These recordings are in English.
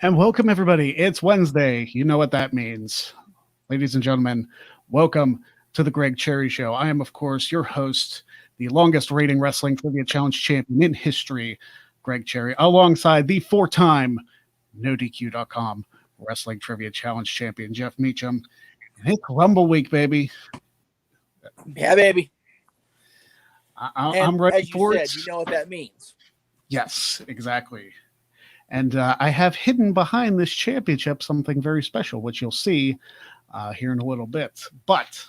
And welcome, everybody. It's Wednesday. You know what that means. Ladies and gentlemen, welcome to the Greg Cherry Show. I am, of course, your host, the longest rating wrestling trivia challenge champion in history, Greg Cherry, alongside the four-time NoDQ.com wrestling trivia challenge champion, Jeff Meacham. And it's Rumble Week, baby. Yeah, baby. I'm ready as you for said, it. you know what that means. Yes, exactly. And I have hidden behind this championship something very special, which you'll see here in a little bit. But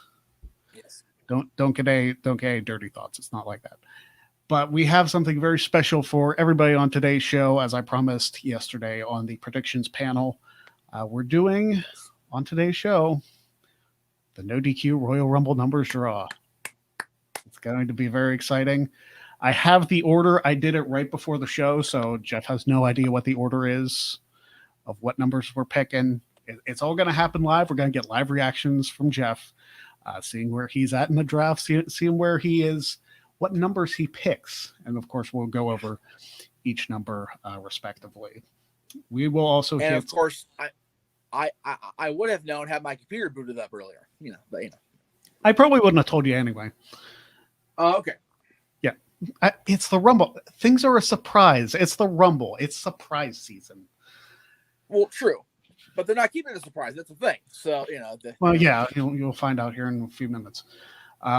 Yes, don't get any dirty thoughts. It's not like that. But we have something very special for everybody on today's show, as I promised yesterday on the predictions panel. We're doing on today's show the No DQ Royal Rumble numbers draw. It's going to be very exciting. I have the order. I did it right before the show, so Jeff has no idea what the order is of what numbers we're picking. It's all going to happen live. We're going to get live reactions from Jeff, seeing where he's at in the draft, seeing where he is, what numbers he picks. And, of course, we'll go over each number respectively. We will also and of course, I would have known had my computer booted up earlier. But I probably wouldn't have told you anyway. Oh, okay. Yeah. It's the Rumble. Things are a surprise. It's the Rumble. It's surprise season. Well, true. But they're not keeping it a surprise. That's the thing. So, yeah, you'll find out here in a few minutes.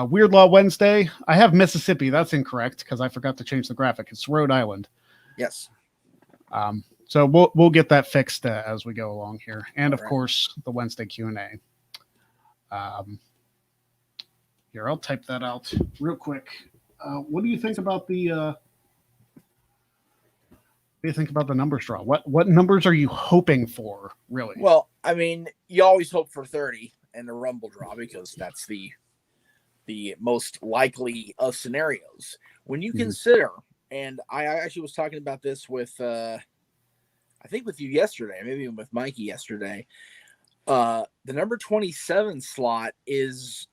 Weird Law Wednesday. I have Mississippi. That's incorrect because I forgot to change the graphic. It's Rhode Island. Yes. So we'll get that fixed as we go along here. And, of course, the Wednesday Q&A. Here, I'll type that out real quick. What do you think about the numbers draw? What numbers are you hoping for, really? Well, I mean, you always hope for 30 in the Rumble draw because that's the most likely of scenarios. When you consider, and I actually was talking about this with, I think with you yesterday, maybe even with Mikey yesterday, the number 27 slot is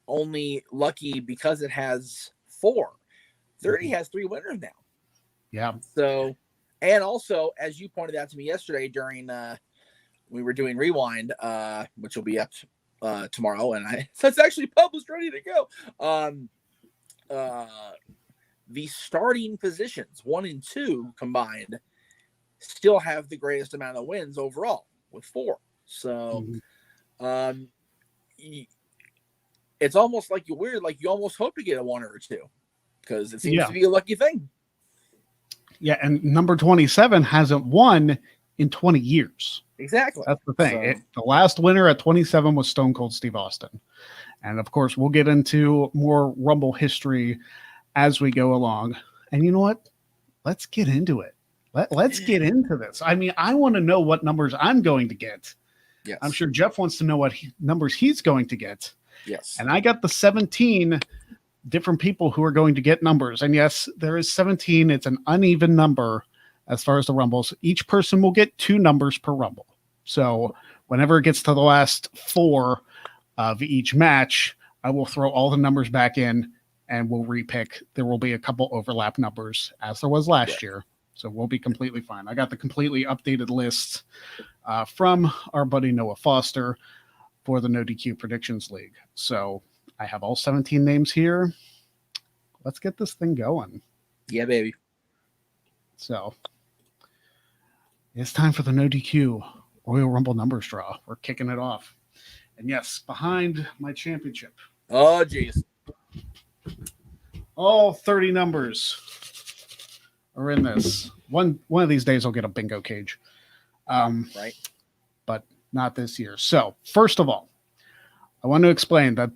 only lucky because it has 4. 30 has 3 winners now. Yeah. So, and also, as you pointed out to me yesterday during we were doing Rewind, which will be up tomorrow, and so it's actually published, ready to go. The starting positions, 1 and 2 combined, still have the greatest amount of wins overall with 4. So, it's almost like you almost hope to get a 1 or a 2 because it seems to be a lucky thing. Yeah, and number 27 hasn't won in 20 years. Exactly. That's the thing. The last winner at 27 was Stone Cold Steve Austin. And, of course, we'll get into more Rumble history as we go along. And you know what? Let's get into it. Let's get into this. I mean, I want to know what numbers I'm going to get. Yes. I'm sure Jeff wants to know what numbers he's going to get. Yes. And I got the 17 different people who are going to get numbers. And yes, there is 17. It's an uneven number as far as the Rumbles. Each person will get 2 numbers per Rumble. So whenever it gets to the last 4 of each match, I will throw all the numbers back in and we'll repick. There will be a couple overlap numbers as there was last year. So we'll be completely fine. I got the completely updated list from our buddy Noah Foster for the NoDQ Predictions League. So I have all 17 names here. Let's get this thing going. Yeah, baby. So it's time for the NoDQ Royal Rumble numbers draw. We're kicking it off. And yes, behind my championship. Oh, geez. All 30 numbers are in this. One of these days I'll get a bingo cage. Right. But not this year. So first of all, I want to explain that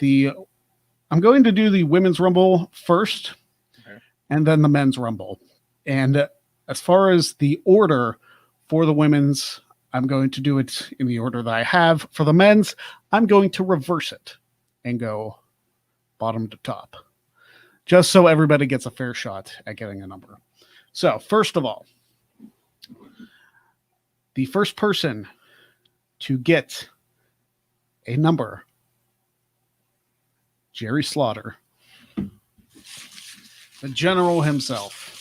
I'm going to do the Women's Rumble first and then the Men's Rumble. And as far as the order for the Women's, I'm going to do it in the order that I have. For the Men's, I'm going to reverse it and go bottom to top, just so everybody gets a fair shot at getting a number. So first of all, the first person to get a number, Jerry Slaughter, the general himself.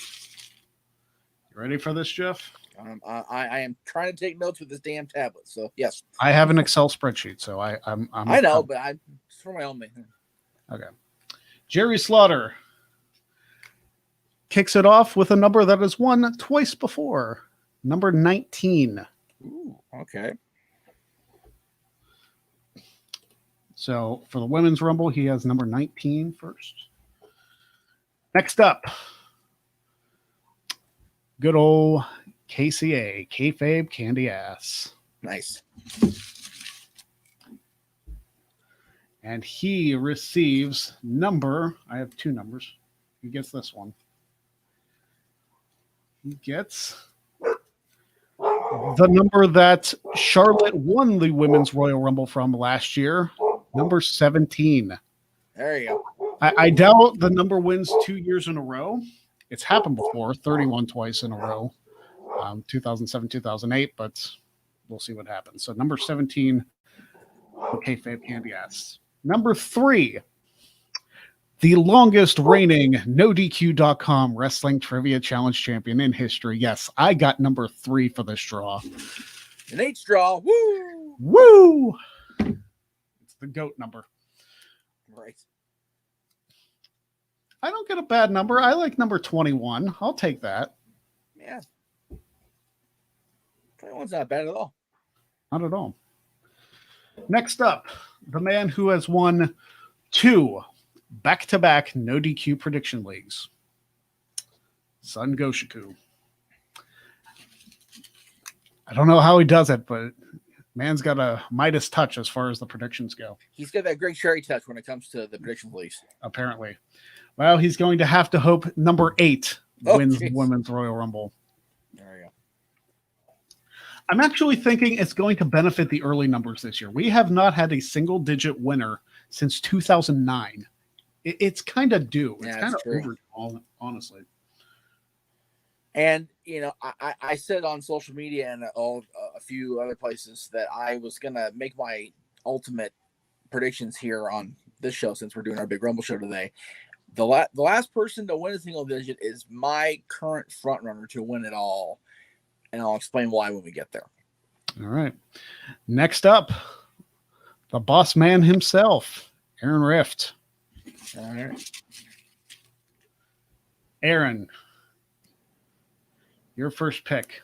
You ready for this, Jeff? I am trying to take notes with this damn tablet. So yes, I have an Excel spreadsheet, so I'm I know, but it's for my own thing. okay. Jerry Slaughter kicks it off with a number that has won twice before. Number 19. Ooh, okay. So for the women's rumble, he has number 19 first. Next up, good old KCA, Kayfabe Candy Ass. Nice. And he receives number, I have two numbers. He gets this one. He gets the number that Charlotte won the Women's Royal Rumble from last year, number 17. There you go. I doubt the number wins 2 years in a row. It's happened before, 31 twice in a row, 2007, 2008, but we'll see what happens. So number 17, Kayfabe Candy Ass. Number 3, the longest reigning NoDQ.com Wrestling Trivia Challenge champion in history. Yes, I got number 3 for this draw. An 8 draw. Woo! Woo! It's the GOAT number. Right. I don't get a bad number. I like number 21. I'll take that. Yeah. 21's not bad at all. Not at all. Next up, the man who has won 2 back-to-back no DQ prediction leagues. Sun Goshiku. I don't know how he does it, but man's got a Midas touch as far as the predictions go. He's got that Greg Sherry touch when it comes to the prediction leagues. Apparently. Well, he's going to have to hope number 8 wins the Women's Royal Rumble. There you go. I'm actually thinking it's going to benefit the early numbers this year. We have not had a single-digit winner since 2009. It's kind of due. It's kind of over, honestly. And, you know, I said on social media and a few other places that I was going to make my ultimate predictions here on this show since we're doing our big Rumble show today. The last person to win a single digit is my current front runner to win it all. And I'll explain why when we get there. All right. Next up, the boss man himself, Aaron Rift. All right. Aaron, your first pick.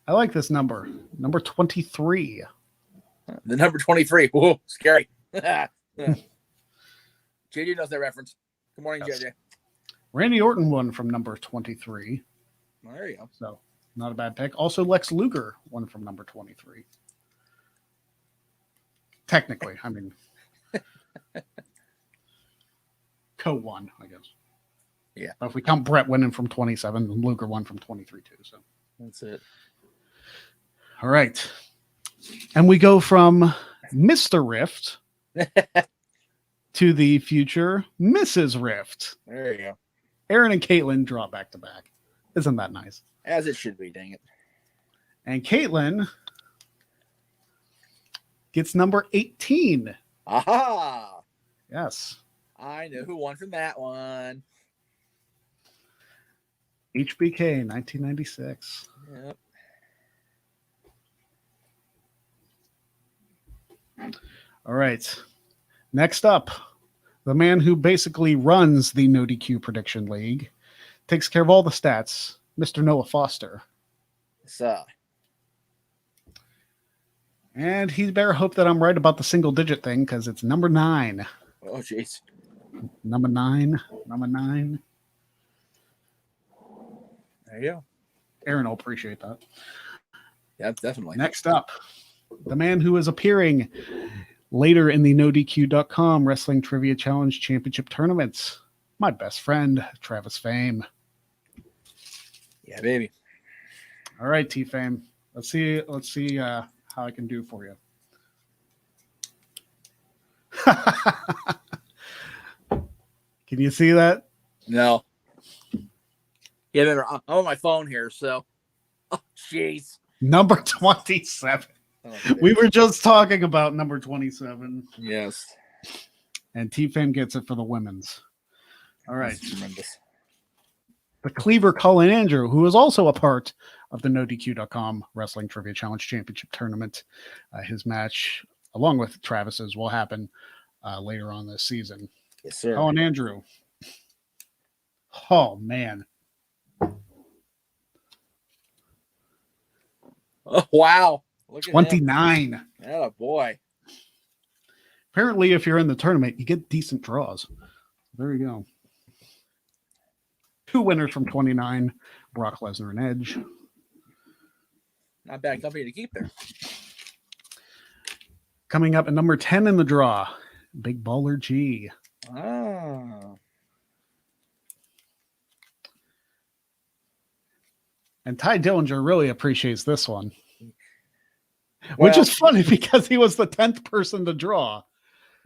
I like this number. Number 23. The number 23. Whoa, scary. JJ knows that reference. Good morning, yes. JJ. Randy Orton won from number 23. There you go. So, not a bad pick. Also, Lex Luger won from number 23. Technically, I mean, co-won, I guess. Yeah. But if we count Brett winning from 27, then Luger won from 23 too. So that's it. All right. And we go from Mr. Rift to the future Mrs. Rift. There you go. Aaron and Caitlin draw back to back. Isn't that nice? As it should be, dang it. And Caitlin gets number 18. Aha! Yes. I know who won from that one. HBK 1996. Yep. All right. Next up, the man who basically runs the NoDQ Prediction League, takes care of all the stats, Mr. Noah Foster. So. And he better hope that I'm right about the single digit thing because it's number 9. Oh, jeez. Number 9. Number 9. There you go. Aaron will appreciate that. Yeah, definitely. Next up, the man who is appearing later in the NoDQ.com Wrestling Trivia Challenge Championship tournaments, my best friend, Travis Fame. Yeah, baby. All right, T-Fame. Let's see how I can do for you. Can you see that? No. Yeah, remember, I'm on my phone here, so. Oh, jeez. Number 27. Oh, we were just talking about number 27. Yes. And T-Fame gets it for the women's. All right. Tremendous. the Cleaver Colin Andrew, who is also a part of the NoDQ.com Wrestling Trivia Challenge Championship Tournament. His match, along with Travis's, will happen later on this season. Yes, sir. Colin Andrew. Oh, man. Oh, wow. Look at 29. him. Oh, boy. Apparently, if you're in the tournament, you get decent draws. There you go. 2 winners from 29, Brock Lesnar and Edge. Not bad company to keep there. Coming up at number 10 in the draw, Big Baller G. Oh. And Ty Dillinger really appreciates this one. Well, Which is funny because he was the 10th person to draw.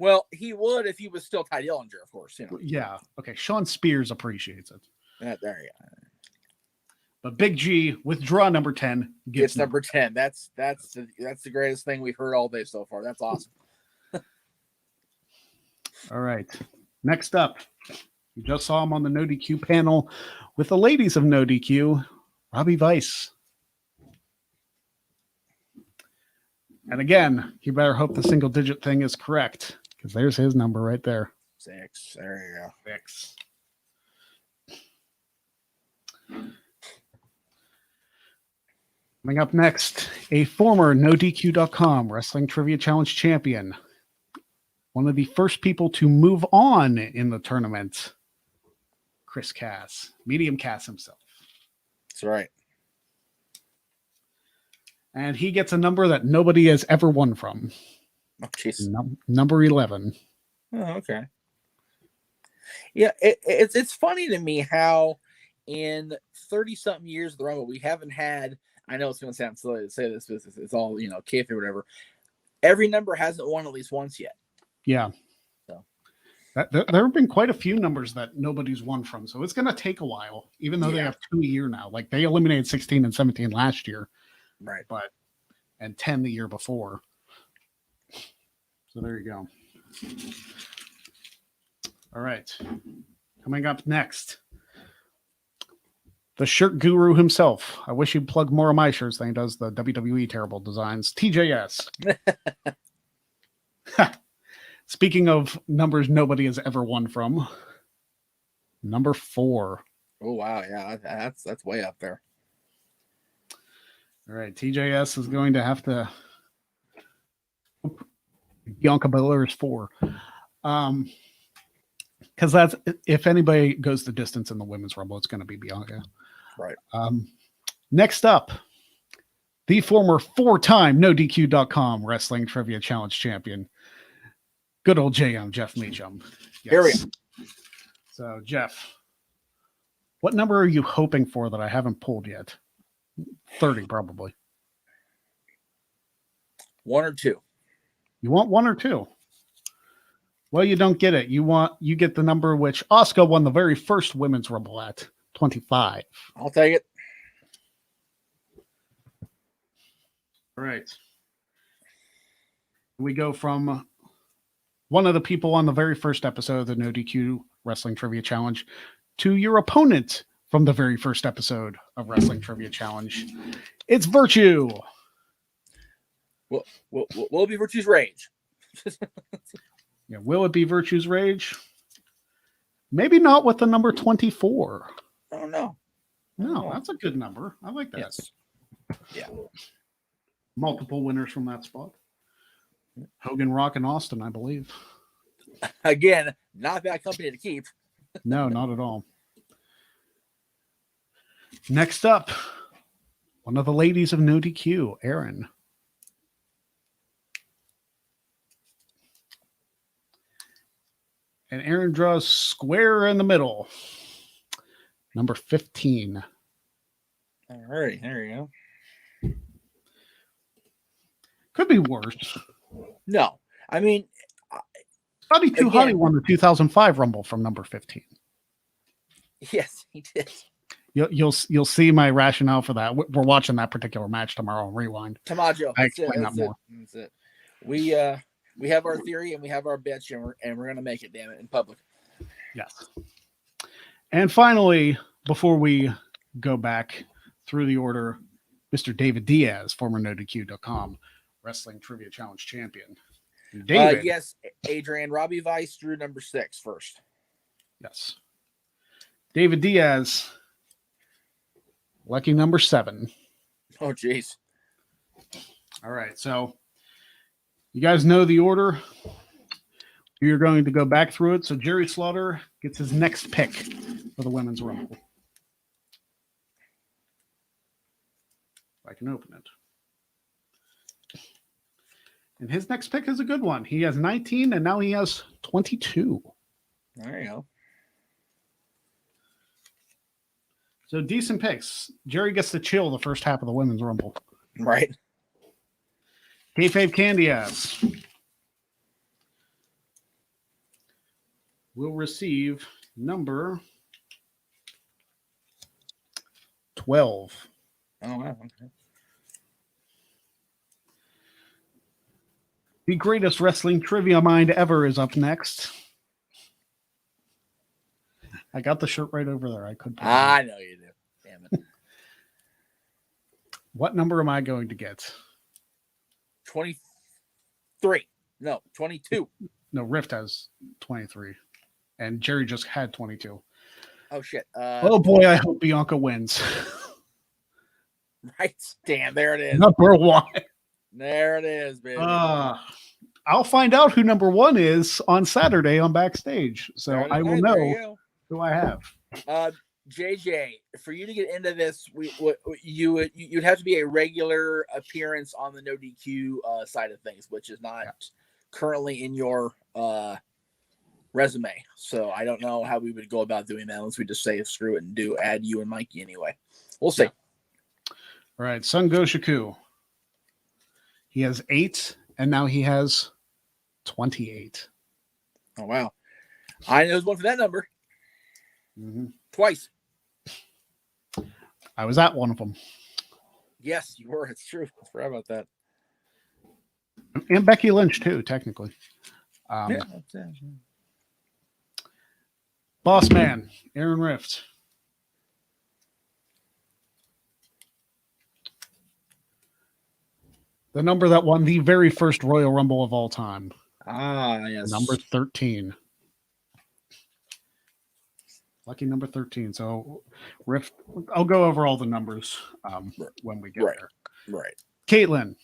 Well, he would if he was still Ty Dillinger, of course. You know. Yeah. Okay. Sean Spears appreciates it. There you go. But Big G with draw number 10 gets number 10. That's the greatest thing we've heard all day so far. That's awesome. All right. Next up, you just saw him on the NoDQ panel with the ladies of NoDQ, Robbie Weiss. And again, you better hope the single digit thing is correct because there's his number right there. 6. There you go. 6. Coming up next, a former NoDQ.com Wrestling Trivia Challenge champion. One of the first people to move on in the tournament, Chris Cass, Medium Cass himself. That's right. And he gets a number that nobody has ever won from. Oh, jeez. Number 11. Oh, okay. Yeah, it's funny to me how in 30-something years of the Rumble, we haven't had, I know it's going to sound silly to say this, but it's all, kayfabe or whatever. Every number hasn't won at least once yet. Yeah. So there have been quite a few numbers that nobody's won from. So it's going to take a while, even though they have 2 a year now. Like they eliminated 16 and 17 last year. Right. And 10 the year before. So there you go. All right. Coming up next, the shirt guru himself. I wish he'd plug more of my shirts than he does the WWE terrible designs. TJS. Speaking of numbers nobody has ever won from, number 4. Oh, wow. Yeah, that's way up there. All right. TJS is going to have to. Bianca Belair is 4. Because that's, if anybody goes the distance in the women's rumble, it's going to be Bianca. Right. Next up, the former 4-time NoDQ.com Wrestling Trivia Challenge champion, good old JM, Jeff Meacham. Yes. Here we go. So, Jeff, what number are you hoping for that I haven't pulled yet? 30, probably. 1 or 2. You want 1 or 2? Well, you don't get it. You get the number which Asuka won the very first women's rumble at, 25. I'll take it. All right. We go from one of the people on the very first episode of the NoDQ Wrestling Trivia Challenge to your opponent from the very first episode of Wrestling Trivia Challenge. It's Virtue. Will it be Virtue's Rage? Yeah, will it be Virtue's Rage? Maybe not with the number 24. Oh, no. No, that's a good number. I like that. Yes. Yeah. Multiple winners from that spot. Hogan, Rock, and Austin, I believe. Again, not a bad company to keep. No, not at all. Next up, one of the ladies of NoDQ, Erin. And Erin draws square in the middle. Number 15. All right, there you go. Could be worse. No, I mean, Hottie Too Hottie won the 2005 Rumble from number 15. Yes, he did. You'll see my rationale for that. We're watching that particular match tomorrow on Rewind. Tamajo, I explain that more. That's it. We have our theory and we have our bitch and we're gonna make it, damn it, in public. Yes. And finally, before we go back through the order, Mr. David Diaz, former NoDQ.com Wrestling Trivia Challenge champion. David. Yes, Adrian. Robbie Weiss drew number 6 first. Yes. David Diaz, lucky number 7. Oh, geez. All right. So you guys know the order. You're going to go back through it. So Jerry Slaughter gets his next pick for the Women's Rumble. I can open it. And his next pick is a good one. He has 19, and now he has 22. There you go. So decent picks. Jerry gets to chill the first half of the Women's Rumble. Right. Kayfabe Candy Ass will receive number 12. Oh, wow. Okay. The greatest wrestling trivia mind ever is up next. I got the shirt right over there. I could. I know you do. Damn it. What number am I going to get? 23. No, 22. No, Rift has 23. And Jerry just had 22. Oh, shit. Oh, boy, I hope Bianca wins. Right. Damn, there it is. Number 1. There it is, baby. I'll find out who number 1 is on Saturday on Backstage. So I will know who I have. JJ, for you to get into this, you'd have to be a regular appearance on the NoDQ side of things, which is not currently in your resume. So I don't know how we would go about doing that unless we just say screw it and add you and Mikey anyway. We'll see. Yeah. All right, Sun Goshiku. He has 8, and now he has 28. Oh, wow. I know who's one for that number. Mm-hmm. Twice. I was at one of them. Yes, you were. It's true. I forgot about that. And Becky Lynch, too, technically. Boss Man, Aaron Rift. The number that won the very first Royal Rumble of all time. Ah, yes. Number 13. Lucky number 13. So, Rift, I'll go over all the numbers when we get there. Right. Caitlin,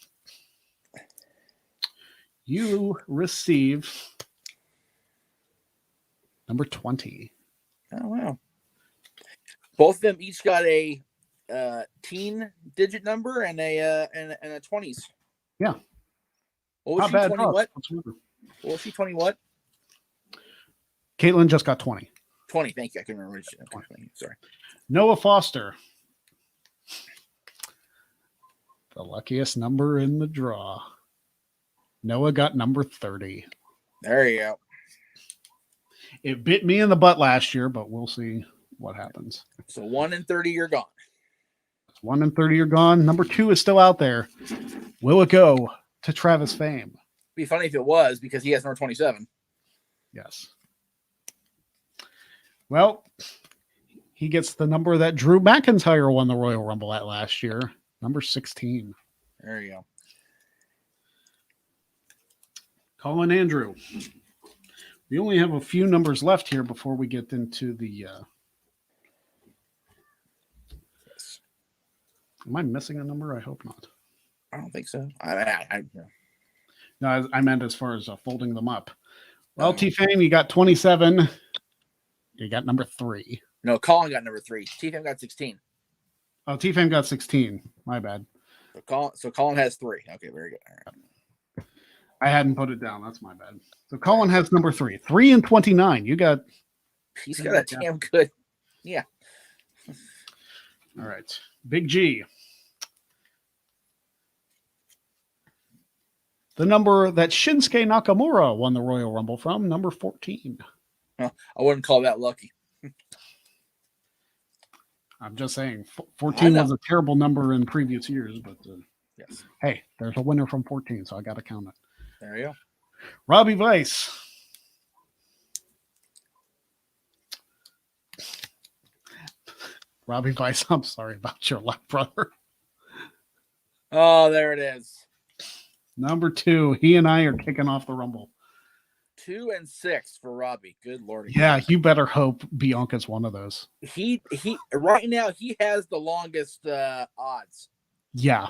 you receive number 20. Oh, wow. Both of them each got a teen digit number and a 20s. Yeah. What was she, 20 what? What was she, 20 what? Caitlin just got 20. 20, thank you. I can remember. Okay, sorry. Noah Foster. The luckiest number in the draw. Noah got number 30. There you go. It bit me in the butt last year, but we'll see what happens. So 1 and 30, you're gone. 1 and 30 are gone. Number 2 is still out there. Will it go to Travis Fame? Be funny if it was, because he has number 27. Yes. Well, he gets the number that Drew McIntyre won the Royal Rumble at last year, number 16. There you go. Colin Andrew. We only have a few numbers left here before we get into the... Am I missing a number? I hope not. I don't think so. No, I meant as far as folding them up. Well, T-Fame, you got 27. You got number 3. No, Colin got number 3. T-Fame got 16. Oh, T-Fame got 16. My bad. So Colin has 3. Okay, very good. All right. I hadn't put it down. That's my bad. So Colin has number 3. 3 and 29. You got... He's got a damn good... Yeah. All right. Big G. The number that Shinsuke Nakamura won the Royal Rumble from, number 14. I wouldn't call that lucky. I'm just saying, 14 was a terrible number in previous years, but yes. Hey, there's a winner from 14, so I got to count it. There you go. Robbie Weiss. Robbie Vice, I'm sorry about your luck, brother. Oh, there it is. Number 2, he and I are kicking off the Rumble. 2 and 6 for Robbie. Good Lord. Yeah, you better hope Bianca's one of those. He right now he has the longest odds. Yeah,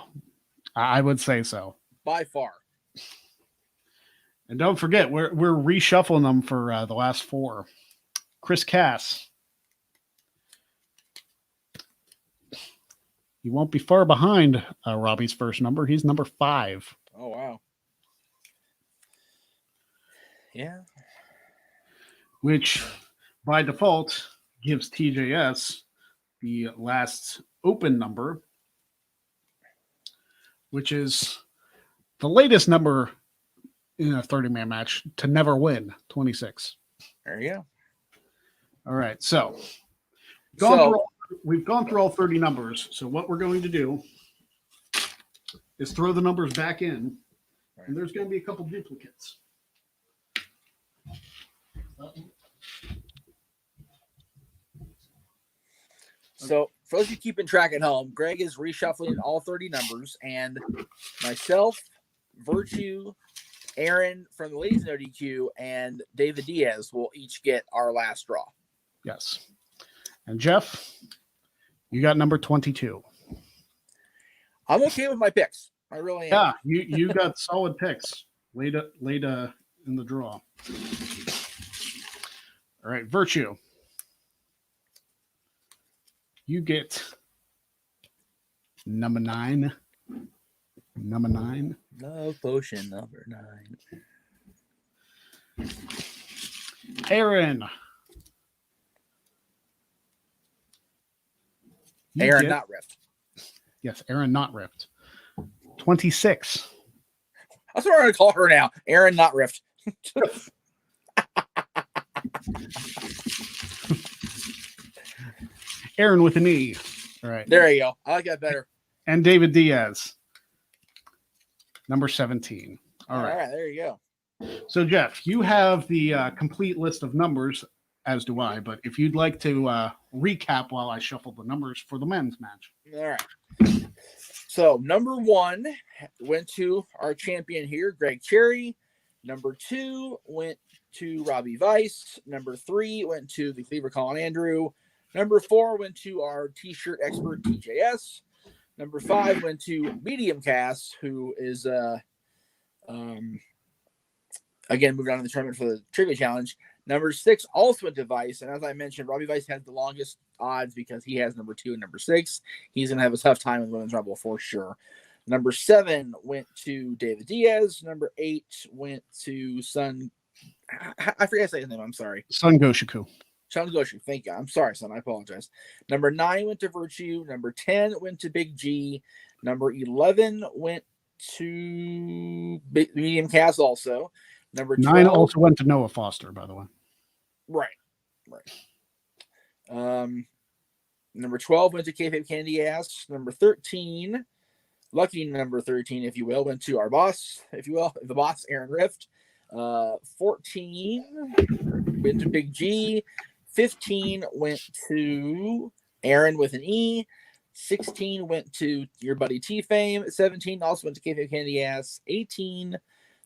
I would say so. By far. And don't forget, we're reshuffling them for the last 4. Chris Cass. He won't be far behind Robbie's first number. He's number 5. Oh, wow. Yeah. Which, by default, gives TJS the last open number, which is the latest number in a 30-man match to never win, 26. There you go. All right, so we've gone through all 30 numbers. So what we're going to do is throw the numbers back in, and there's going to be a couple duplicates. So for those of you keeping track at home, Greg is reshuffling all 30 numbers, and myself, Virtue, Aaron from the Ladies NoDQ, and David Diaz will each get our last draw. Yes. And Jeff, you got number 22. I'm okay with my picks. I really am. Yeah, you got solid picks late in the draw. All right, Virtue. You get number 9. Number 9. Love potion number 9. Aaron. Aaron not ripped. Yes, Aaron not ripped. 26. That's what we're going to call her now. Aaron not ripped. Aaron with an E. All right. There you go. I like that better. And David Diaz. Number 17. All right. There you go. So, Jeff, you have the complete list of numbers, as do I. But if you'd like to recap while I shuffle the numbers for the men's match. All right. So, number 1 went to our champion here, Greg Cherry. Number 2 went to Robbie Vice. Number 3 went to the Cleaver Colin Andrew. Number 4 went to our T-shirt expert, TJS. Number 5 went to Medium Cast, who is, again, moving on to the tournament for the Trivia Challenge. Number 6 also went to Vice. And as I mentioned, Robbie Vice has the longest odds because he has number 2 and number 6. He's going to have a tough time in Women's Rumble for sure. Number 7 went to David Diaz. Number 8 went to Sun. I forget to say his name. I'm sorry. Sun Goshiku. Sean Goshu, thank you. I'm sorry, son. I apologize. Number 9 went to Virtue. Number 10 went to Big G. Number 11 went to Medium Cast also. Number 12, 9 also went to Noah Foster, by the way. Right. Number 12 went to Kayfabe Candy Ass. Number 13, lucky number 13, if you will, went to our boss, if you will, the boss, Aaron Rift. 14 went to Big G. 15 went to Aaron with an E. 16 went to your buddy T-Fame. 17 also went to Kayfabe Candy Ass. 18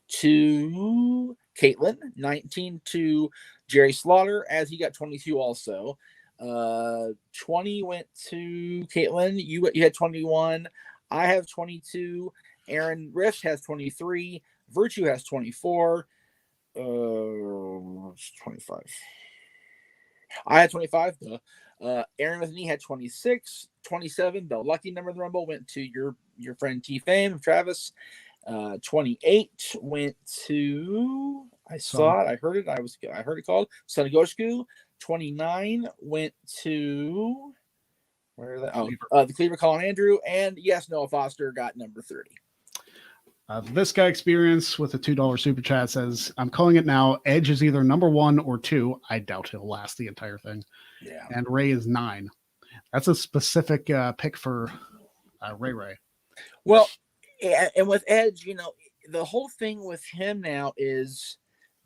to Caitlin. 19 to Jerry Slaughter, as he got 22 also. 20 went to Caitlin. You had 21. I have 22. Aaron Rift has 23. Virtue has 24. 25. I had 25. Aaron with me had 26. 27. The lucky number of the Rumble went to your friend T-Fame, Travis. 28 went to, I saw it, I heard it, I heard it called Sunagosku. 29 went to the Cleaver Colin Andrew, and yes, Noah Foster got number 30. This guy experience with a $2 super chat says, I'm calling it now. Edge is either number 1 or 2. I doubt he'll last the entire thing. Yeah. And Ray is 9. That's a specific pick for Ray. Well, and with Edge, the whole thing with him now is,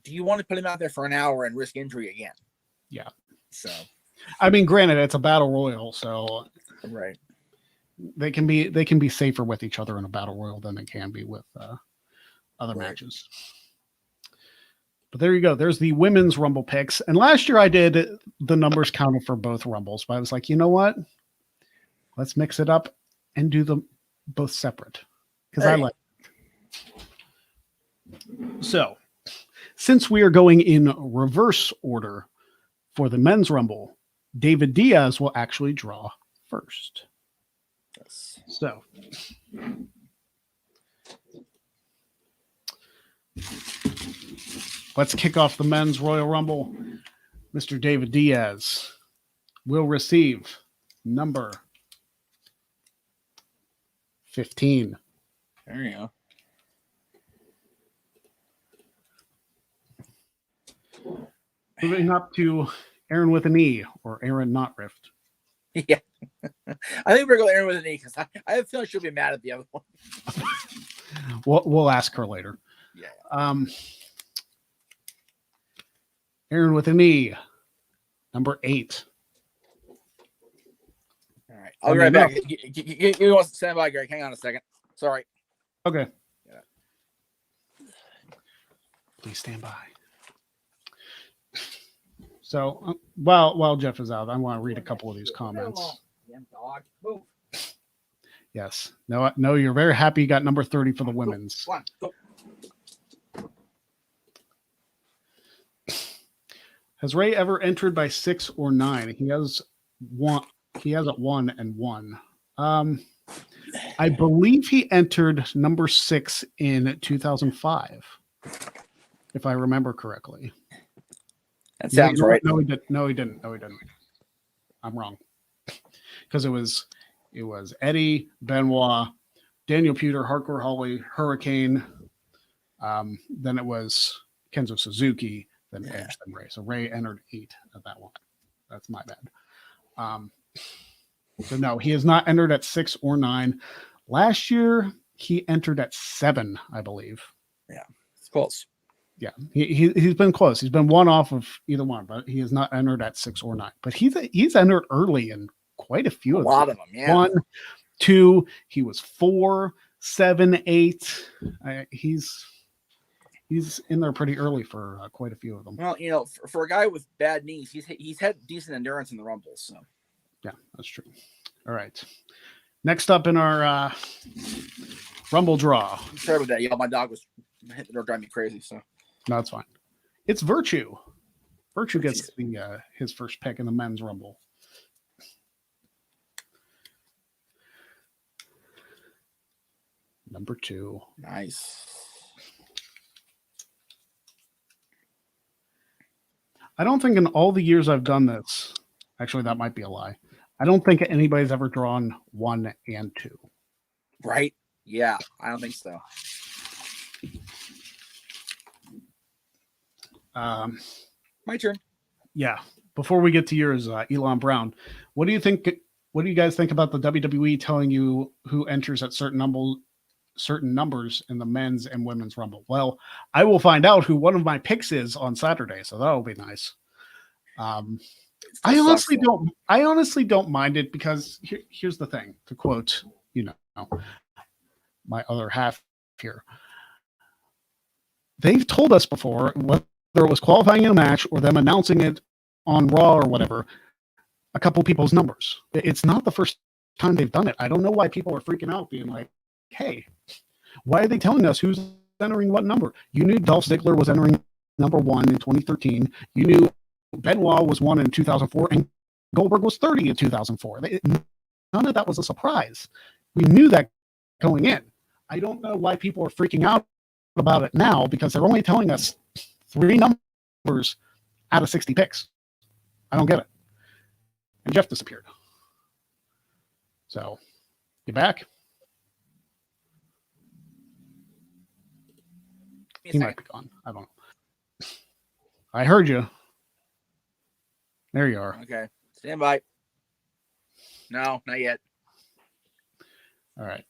do you want to put him out there for an hour and risk injury again? Yeah. So I mean, granted, it's a battle royal, so Right. they can be safer with each other in a battle royal than they can be with other Right. matches. But there you go. There's the women's Rumble picks. And last year I did the numbers counted for both Rumbles, but I was like, you know what? Let's mix it up and do them both separate because I like it. So, since we are going in reverse order for the men's Rumble, David Diaz will actually draw first. Yes. So, let's kick off the men's Royal Rumble. Mr. David Diaz will receive number 15. There you go. Moving up to Aaron with an E, or Aaron not Rift. Yeah. I think we're going Aaron with an E because I have a feeling she'll be mad at the other one. We'll ask her later. Yeah. Aaron with an E, number 8. All right. I'll be right back. You want to stand by, Greg? Hang on a second. Sorry. Okay. Yeah. Please stand by. So while Jeff is out, I want to read a couple of these comments. Damn dog. Move. Yes. No, you're very happy you got number 30 for the women's. Go on, go. Has Ray ever entered by 6 or 9? He has one. He has it 1 and 1. I believe he entered number 6 in 2005, if I remember correctly. That sounds right. No, he didn't. No, he didn't. I'm wrong. Because it was Eddie, Benoit, Daniel Pewter, Hardcore Holly, Hurricane. Then it was Kenzo Suzuki, then Edge, then Ray. So Ray entered 8 of that one. That's my bad. So no, he has not entered at 6 or 9. Last year he entered at 7, I believe. Yeah, it's close. Yeah, he's been close. He's been one off of either one, but he has not entered at 6 or 9. But he's entered early in quite a few. A lot of them, yeah. 1, 2. He was 4, 7, 8. He's in there pretty early for quite a few of them. Well, for a guy with bad knees, he's had decent endurance in the Rumbles. So yeah, that's true. All right. Next up in our Rumble draw. Sorry about that. Yeah, my dog was hitting the door, driving me crazy. So no, it's fine. It's Virtue. Virtue gets his first pick in the men's Rumble. Number 2. Nice. I don't think in all the years I've done this, actually, that might be a lie. I don't think anybody's ever drawn 1 and 2. Right? Yeah, I don't think so. My turn. Yeah. Before we get to yours, Elon Brown, what do you think? What do you guys think about the WWE telling you who enters at certain numbers in the men's and women's Rumble? Well, I will find out who one of my picks is on Saturday, so that'll be nice. I honestly don't mind it because here's the thing. To quote, my other half here, they've told us before, whether it was qualifying in a match or them announcing it on Raw or whatever, a couple people's numbers. It's not the first time they've done it. I don't know why people are freaking out, being like, "Hey, why are they telling us who's entering what number?" You knew Dolph Ziggler was entering number 1 in 2013. You knew Benoit was 1 in 2004, and Goldberg was 30 in 2004. None of that was a surprise. We knew that going in. I don't know why people are freaking out about it now, because they're only telling us 3 numbers out of 60 picks. I don't get it. And Jeff disappeared. So, you back? He might be gone. I don't know. I heard you. There you are. Okay. Stand by. No, not yet. All right.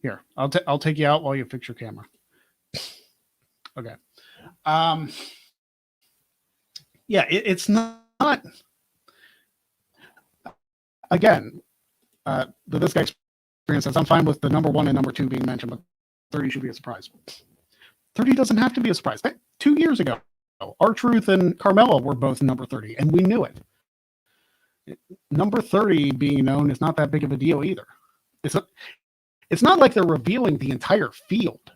Here, I'll take you out while you fix your camera. Okay. Yeah, it's not. Again, this guy experience says I'm fine with the number 1 and number 2 being mentioned, but 30 should be a surprise. 30 doesn't have to be a surprise. 2 years ago, R-Truth and Carmella were both number 30, and we knew it. Number 30 being known is not that big of a deal either. It's not like they're revealing the entire field.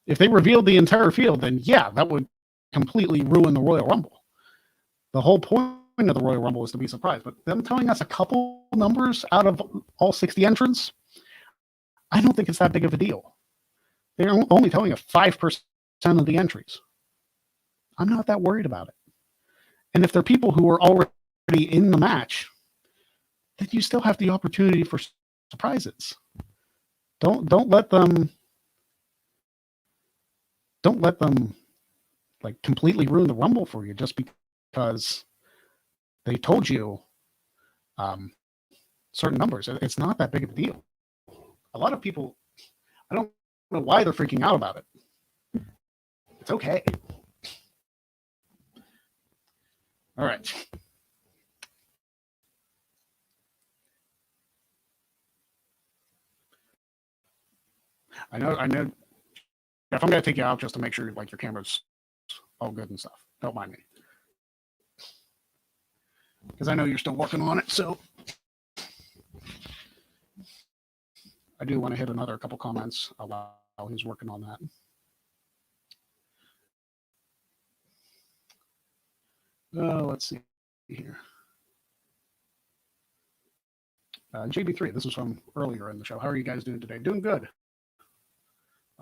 If they revealed the entire field, then yeah, that would completely ruin the Royal Rumble. The whole point of the Royal Rumble is to be surprised, but them telling us a couple numbers out of all 60 entrants, I don't think it's that big of a deal. They're only telling us 5% of the entries. I'm not that worried about it. And if they're people who are already in the match, then you still have the opportunity for surprises. Don't let them like completely ruin the Rumble for you just because they told you certain numbers. It's not that big of a deal. A lot of people, I don't know why they're freaking out about it. It's okay. All right. I know. If I'm going to take you out just to make sure like your camera's all good and stuff, don't mind me. Because I know you're still working on it, so I do want to hit another couple comments while he's working on that. Let's see here. JB3, this was from earlier in the show. How are you guys doing today? Doing good.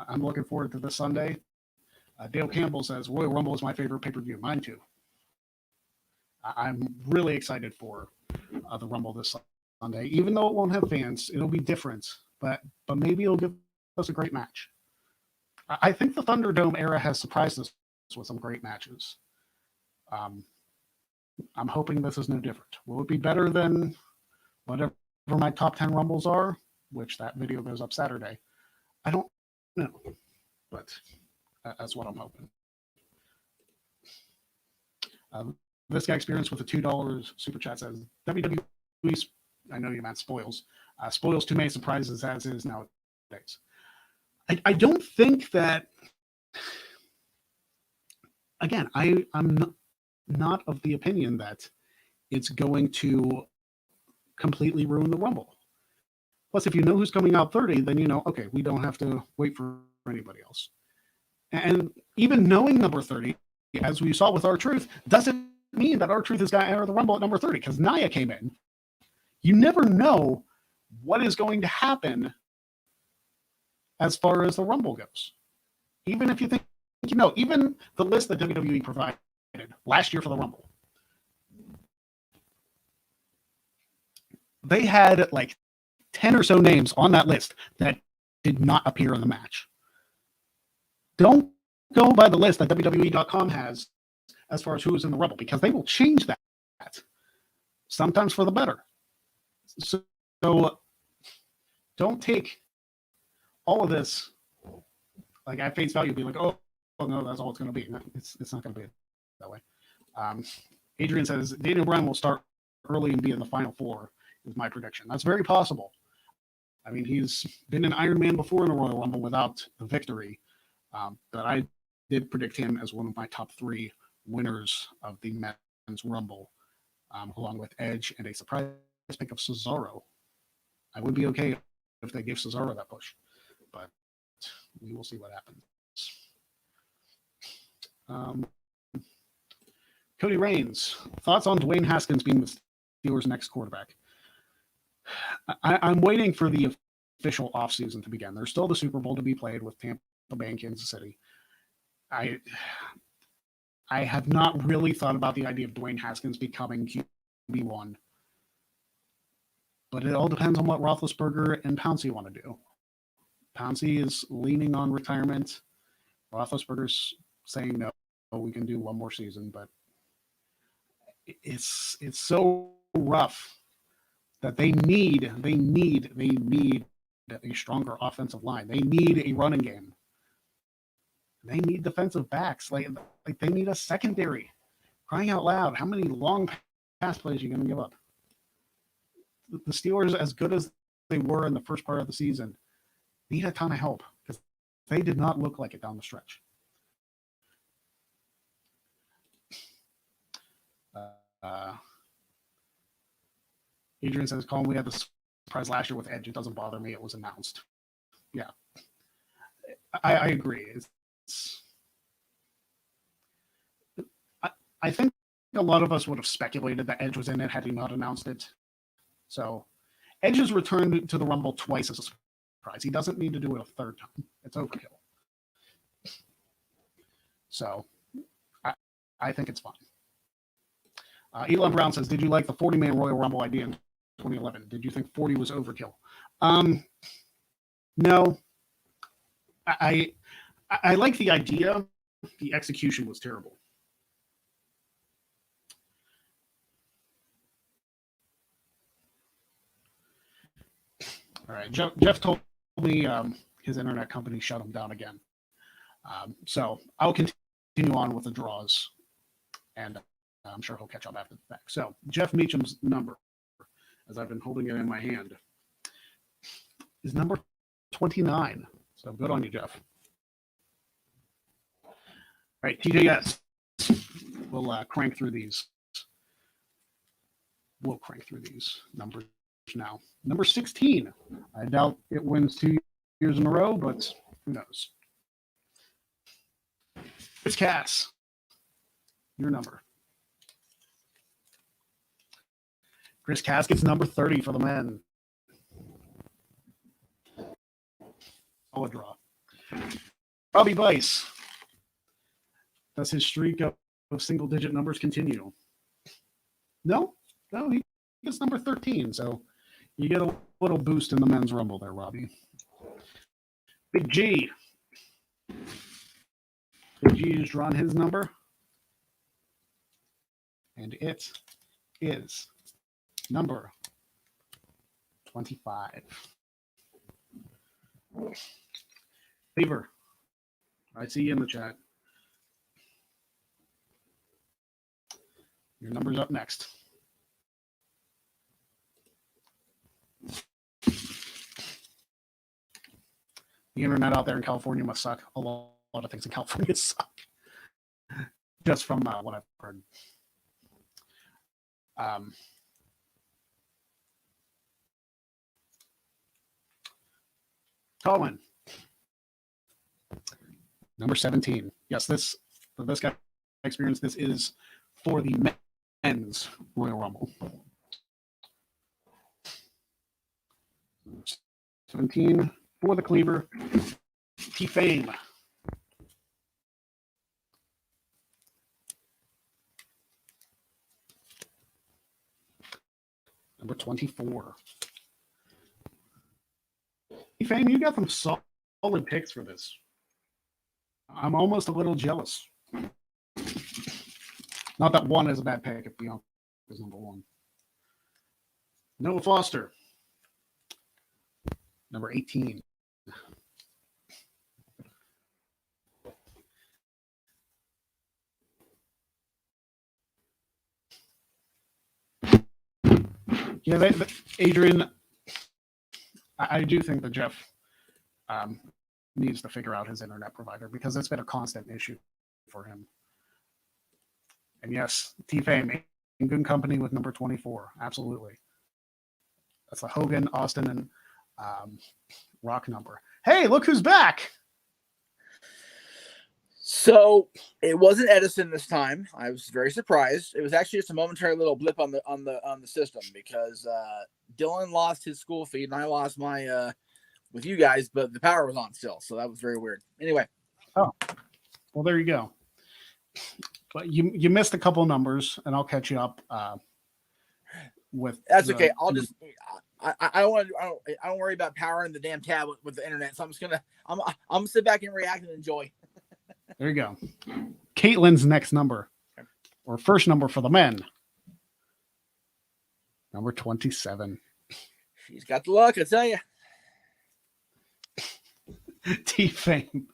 I'm looking forward to this Sunday. Dale Campbell says, Royal Rumble is my favorite pay-per-view. Mine too. I'm really excited for the Rumble this Sunday. Even though it won't have fans, it'll be different. But maybe it'll give us a great match. I think the Thunderdome era has surprised us with some great matches. I'm hoping this is no different. Will it be better than whatever my top 10 Rumbles are, which that video goes up Saturday? I don't know, but that's what I'm hoping. This guy experienced with a $2 super chat says, WWE, I know you meant spoils. Spoils too many surprises as is nowadays. I don't think that, again, I'm not of the opinion that it's going to completely ruin the Rumble. Plus, if you know who's coming out 30, then you know, okay, we don't have to wait for anybody else. And even knowing number 30, as we saw with R-Truth, doesn't mean that R-Truth has got out of the Rumble at number 30 because Nia came in. You never know what is going to happen as far as the Rumble goes. Even if you think, you know, even the list that WWE provided last year for the Rumble, they had like 10 or so names on that list that did not appear in the match. Don't go by the list that WWE.com has as far as who is in the Rumble, because they will change that sometimes for the better. So don't take all of this like at face value, be like, oh no, that's all it's going to be. No, it's not going to be that way. Adrian says Daniel Bryan will start early and be in the final four is my prediction. That's very possible. I mean, he's been an Iron Man before in a Royal Rumble without the victory, but I did predict him as one of my top 3 winners of the Men's Rumble, along with Edge and a surprise pick of Cesaro. I would be okay if they gave Cesaro that push, but we will see what happens. Cody Reigns, thoughts on Dwayne Haskins being the Steelers' next quarterback? I'm waiting for the official offseason to begin. There's still the Super Bowl to be played with Tampa Bay and Kansas City. I have not really thought about the idea of Dwayne Haskins becoming QB1. But it all depends on what Roethlisberger and Pouncey want to do. Pouncey is leaning on retirement. Roethlisberger's saying, no, we can do one more season. But it's so rough that they need a stronger offensive line. They need a running game. They need defensive backs. Like they need a secondary. Crying out loud, how many long pass plays are you going to give up? The Steelers, as good as they were in the first part of the season, need a ton of help because they did not look like it down the stretch. Adrian says, Colin, we had the surprise last year with Edge. It doesn't bother me. It was announced. Yeah. I agree. I think a lot of us would have speculated that Edge was in it had he not announced it. So Edge has returned to the Rumble twice as a surprise. He doesn't need to do it a third time. It's overkill. So I think it's fine. Elon Brown says, did you like the 40-man Royal Rumble idea in 2011? Did you think 40 was overkill? No. I like the idea. The execution was terrible. All right. Jeff told me his internet company shut him down again. So I'll continue on with the draws, and I'm sure he'll catch up after the fact. So Jeff Meacham's number, as I've been holding it in my hand, is number 29. So good on you, Jeff. All right, TJS. We'll crank through these. We'll crank through these numbers now. Number 16. I doubt it wins 2 years in a row, but who knows? It's Cass. Your number. Chris Cass gets number 30 for the men. Solid draw. Robbie Bice. Does his streak of single-digit numbers continue? No, he gets number 13, so you get a little boost in the men's rumble there, Robbie. Big G. Big G has drawn his number, and it is number 25. Beaver, I see you in the chat. Your number's up next. The internet out there in California must suck. A lot of things in California suck. Just from what I've heard. Colin. Number 17. Yes, for this guy experience, this is for the men's Royal Rumble. 17 for the Cleaver. T-Fame. Number 24. T-Fame, you got some solid picks for this. I'm almost a little jealous. Not that one is a bad pick if Bianca is number 1. Noah Foster. Number 18. Yeah, Adrian, I do think that Jeff needs to figure out his internet provider because it's been a constant issue for him. And yes, T-Fame in good company with number 24. Absolutely. That's the Hogan, Austin, and Rock number. Hey, look who's back. So it wasn't Edison this time. I was very surprised. It was actually just a momentary little blip on the system because Dylan lost his school feed and I lost my with you guys, but the power was on still, so that was very weird. Anyway. Oh, well, there you go. But you missed a couple numbers, and I'll catch you up with. That's okay. I'll just. I don't worry about powering the damn tab with the internet, so I'm gonna sit back and react and enjoy. There you go. Caitlin's next number, or first number for the men. Number 27. She's got the luck, I tell you. T-Fame,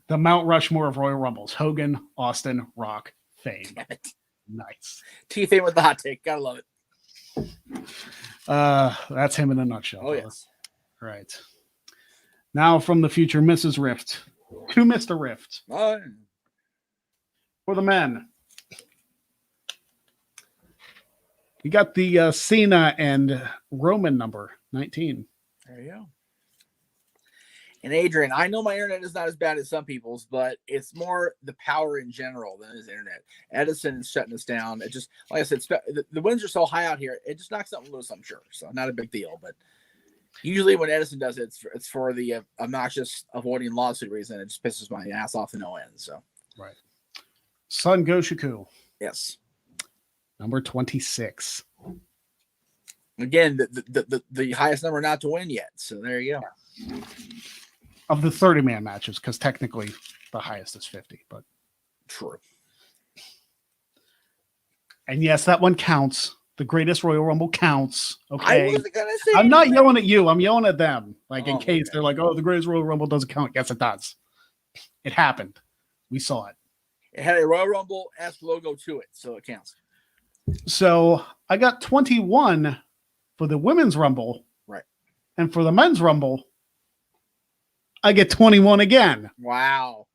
the Mount Rushmore of Royal Rumbles: Hogan, Austin, Rock, Fame. Nice. T-Fame with the hot take. Gotta love it. That's him in a nutshell. Oh, fella. yes. Right. Now from the future, Mrs. Rift to Mr. Rift. Oh, For the men, you got the Cena and Roman number 19. there you go. And Adrian, I know my internet is not as bad as some people's, but it's more the power in general than his internet. Edison is shutting us down. It just, like I said, the winds are so high out here. It just knocks something loose, I'm sure. So not a big deal. But usually when Edison does it, it's for the obnoxious avoiding lawsuit reason. It just pisses my ass off to no end. So right. Sun Goshiku, yes. number 26. Again, the highest number not to win yet. So there you go. Of the 30-man matches, because technically the highest is 50, but true. And yes, that one counts. The greatest Royal Rumble counts. Okay. I wasn't gonna say I'm not anything. yelling at you. I'm yelling at them. Like in case Okay. they're like, oh, the greatest Royal Rumble doesn't count. Yes, it does. It happened. We saw it. It had a Royal Rumble-esque logo to it, so it counts. So I got 21 for the women's Rumble. Right. And for the men's Rumble, I get 21 again. Wow.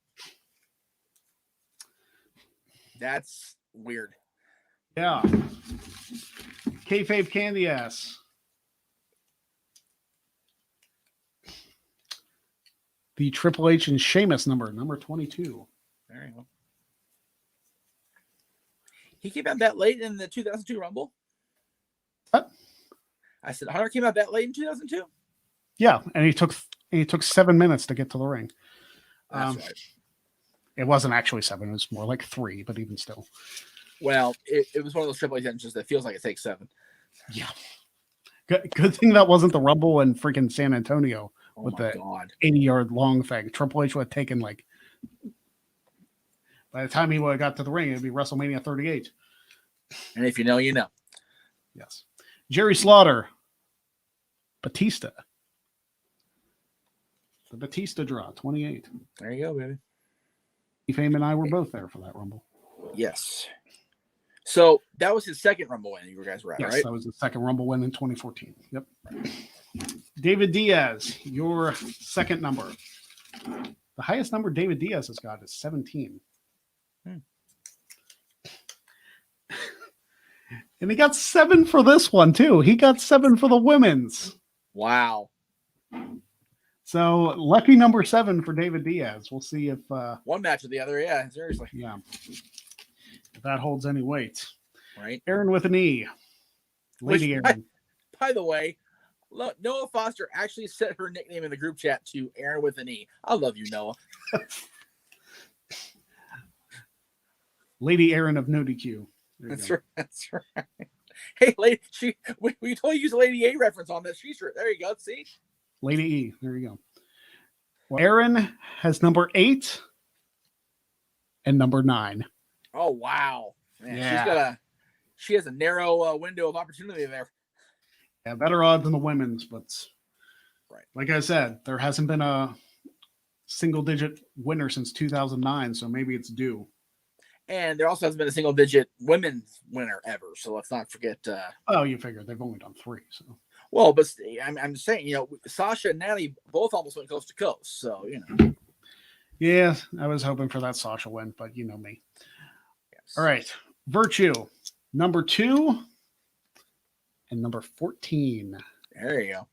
That's weird. Yeah. Kayfabe candy ass. The Triple H and Sheamus number 22. There you go. He came out that late in the 2002 Rumble? What? I said Hunter came out that late in 2002? Yeah, and he took 7 minutes to get to the ring. That's right. It wasn't actually 7; it was more like 3, but even still. Well, it was one of those Triple H entrances that feels like it takes 7. Yeah. Good thing that wasn't the Rumble in freaking San Antonio with my the God. 80-yard long thing. Triple H would have taken like. By the time he would have got to the ring, it'd be WrestleMania 38. And if you know, you know. Yes. Jerry Slaughter. Batista. The Batista draw, 28. There you go, baby. Fame and I were both there for that Rumble. Yes. So that was his second Rumble win you guys were at, Yes, right? that was the second Rumble win in 2014. Yep. David Diaz, your second number. The highest number David Diaz has got is 17. And he got 7 for this one, too. He got 7 for the women's. Wow. So, lucky number 7 for David Diaz. We'll see if... one match or the other, yeah, seriously. Yeah. If that holds any weight. Right. Aaron with an E. Lady Aaron. By the way, Noah Foster actually set her nickname in the group chat to Aaron with an E. I love you, Noah. Lady Aaron of NoDQ. That's right. That's right. Hey, lady, we totally use a Lady A reference on that shirt. There you go. See? Lady E. There you go. Well, Aaron has number 8 and number 9. Oh, wow. Man, Yeah. she has a narrow window of opportunity there. Yeah, better odds than the women's, but right. Like I said, there hasn't been a single-digit winner since 2009, so maybe it's due. And there also hasn't been a single-digit women's winner ever, so let's not forget. Oh, you figure they've only done 3, so. Well, but I'm just saying, Sasha and Natalie both almost went coast to coast, so Yeah, I was hoping for that Sasha win, but you know me. Yes. All right, Virtue, number 2 and number 14. There you go.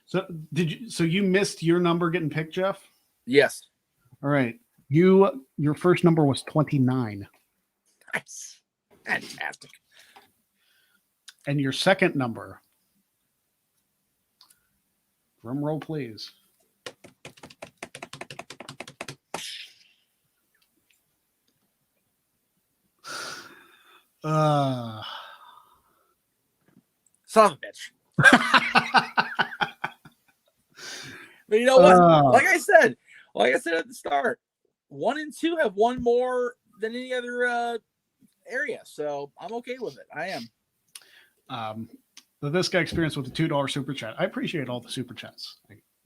So So you missed your number getting picked, Jeff? Yes. All right. Your first number was 29. Nice. Fantastic. And your second number. Drum roll, please. Son of a bitch. But you know what? Like I said at the start, 1 and 2 have won more than any other area, so I'm okay with it. I am. This guy experienced with the $2 super chat. I appreciate all the super chats.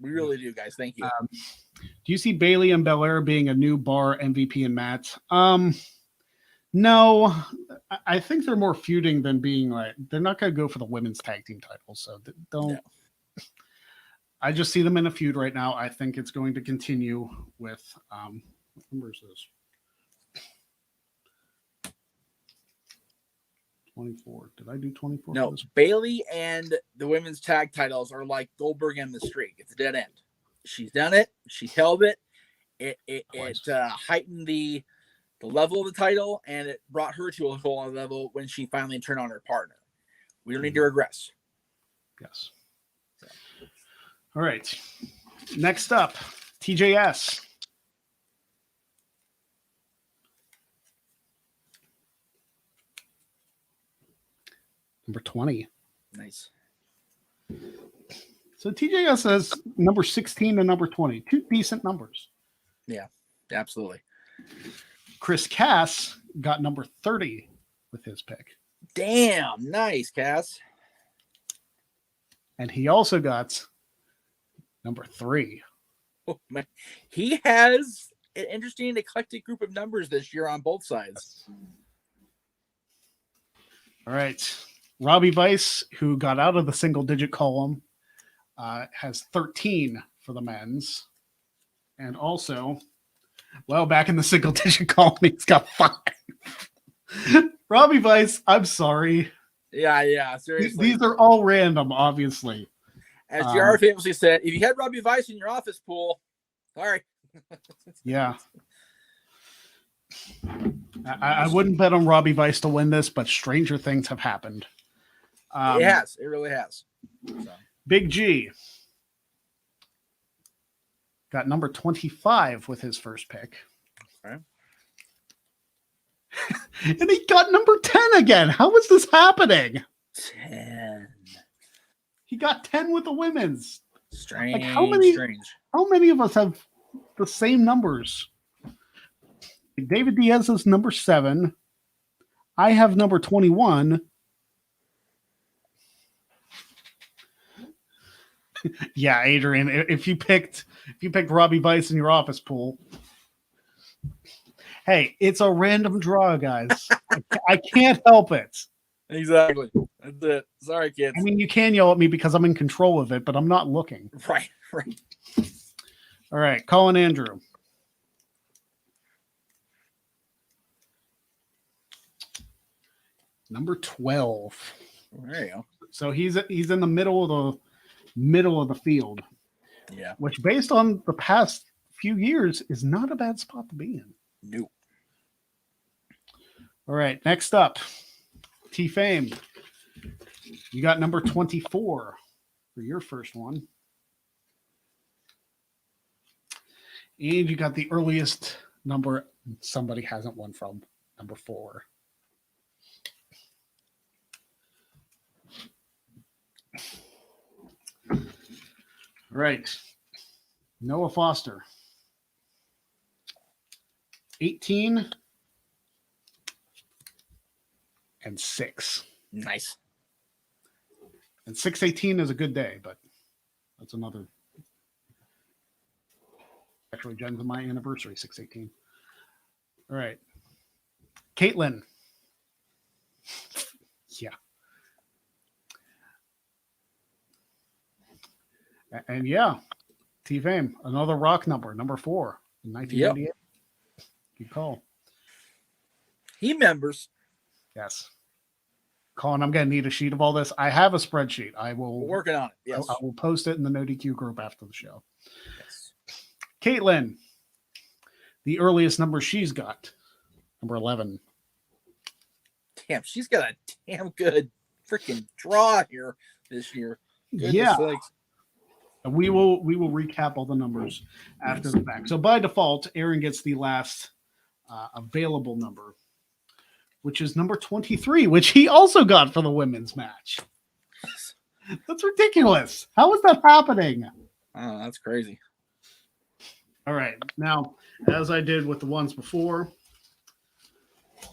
We really do, guys. Thank you. Do you see Bailey and Belair being a new bar MVP and Matt? No, I think they're more feuding than being like they're not going to go for the women's tag team titles. So don't. No. I just see them in a feud right now. I think it's going to continue with what number is this? 24. Did I do 24? No, Bailey and the women's tag titles are like Goldberg and the Streak. It's a dead end. She's done it. She held it. It heightened the level of the title, and it brought her to a whole other level when she finally turned on her partner. We don't need to regress. Yes. All right. Next up, TJS. Number 20. Nice. So TJS has number 16 and number 20. Two decent numbers. Yeah, absolutely. Chris Cass got number 30 with his pick. Damn, nice, Cass. And he also got number 3. Oh, man. He has an interesting eclectic group of numbers this year on both sides. All right. Robbie Vice, who got out of the single-digit column, has 13 for the men's. And also, well, back in the single-digit column, he's got 5. Robbie Vice, I'm sorry. Yeah, seriously. These are all random, obviously. As JR famously said, if you had Robbie Vice in your office pool, sorry. Yeah. I wouldn't bet on Robbie Vice to win this, but stranger things have happened. It has. It really has. So. Big G got number 25 with his first pick. Okay. And he got number 10 again. How is this happening? 10. He got 10 with the women's. Strange. Like how many of us have the same numbers? David Diaz is number 7. I have number 21. Yeah, Adrian, if you picked Robbie Vice in your office pool, hey, it's a random draw, guys. I can't help it. Exactly. That's it. Sorry, kids. I mean, you can yell at me because I'm in control of it, but I'm not looking. Right. All right, Colin Andrew. Number 12. There you go. So he's in the middle of the field. Yeah. Which, based on the past few years, is not a bad spot to be in. Nope. All right, next up, T-Fame. You got number 24 for your first one. And you got the earliest number somebody hasn't won from, number 4. Right. Noah Foster. 18 and 6. Nice. And 618 is a good day, but that's another. Actually, Jen's my anniversary, 618. All right. Caitlin. Yeah. And yeah, T-Fame, another rock number 4 in 1998. Yep. Good call. He members. Yes. Colin, I'm going to need a sheet of all this. I have a spreadsheet. We're working on it. Yes. I will post it in the NoDQ group after the show. Yes. Caitlin, the earliest number she's got, number 11. Damn, she's got a damn good freaking draw here this year. Goodness yeah. Sakes. We will recap all the numbers after the fact. So by default, Aaron gets the last available number, which is number 23, which he also got for the women's match. That's ridiculous. How is that happening? Oh, that's crazy. All right. Now, as I did with the ones before,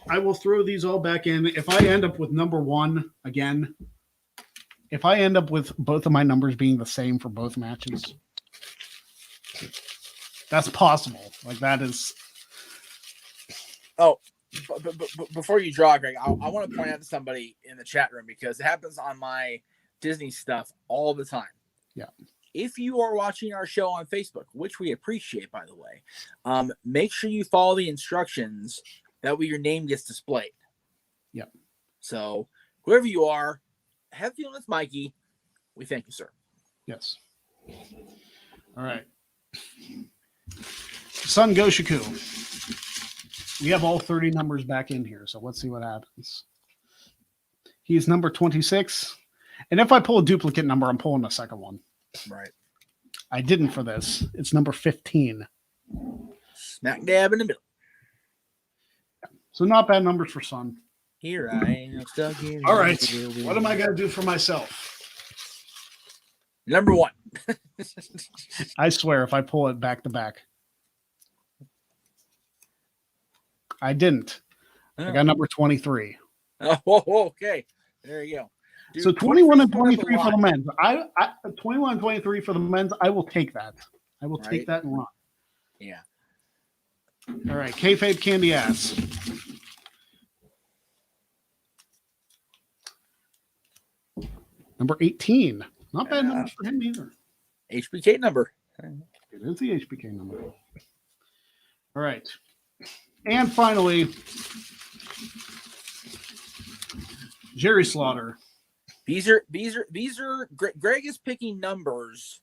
I will throw these all back in. If I end up with number 1 again, if I end up with both of my numbers being the same for both matches, that's possible. Like that is. Oh, But before you draw, Greg, I want to point out to somebody in the chat room because it happens on my Disney stuff all the time. Yeah. If you are watching our show on Facebook, which we appreciate, by the way, make sure you follow the instructions. That way your name gets displayed. Yeah. So whoever you are, have fun with Mikey. We thank you, sir. Yes. All right. Sun Goshiku. We have all 30 numbers back in here, so let's see what happens. He's number 26. And if I pull a duplicate number, I'm pulling a second one. Right. I didn't for this. It's number 15. Smack dab in the middle. So not bad numbers for Sun. Here I am stuck in. All right. What am I going to do for myself? Number 1. I swear, if I pull it back to back. I didn't. I got number 23. Oh, okay. There you go. Dude, so 21 and 23 for the men's. 21 and 23 for the men's. I will take that. I will take that and run. Yeah. All right. Kayfabe Candy Ass. Number 18. Not bad numbers for him either. HBK number. It is the HBK number. All right. And finally, Jerry Slaughter. These are Greg is picking numbers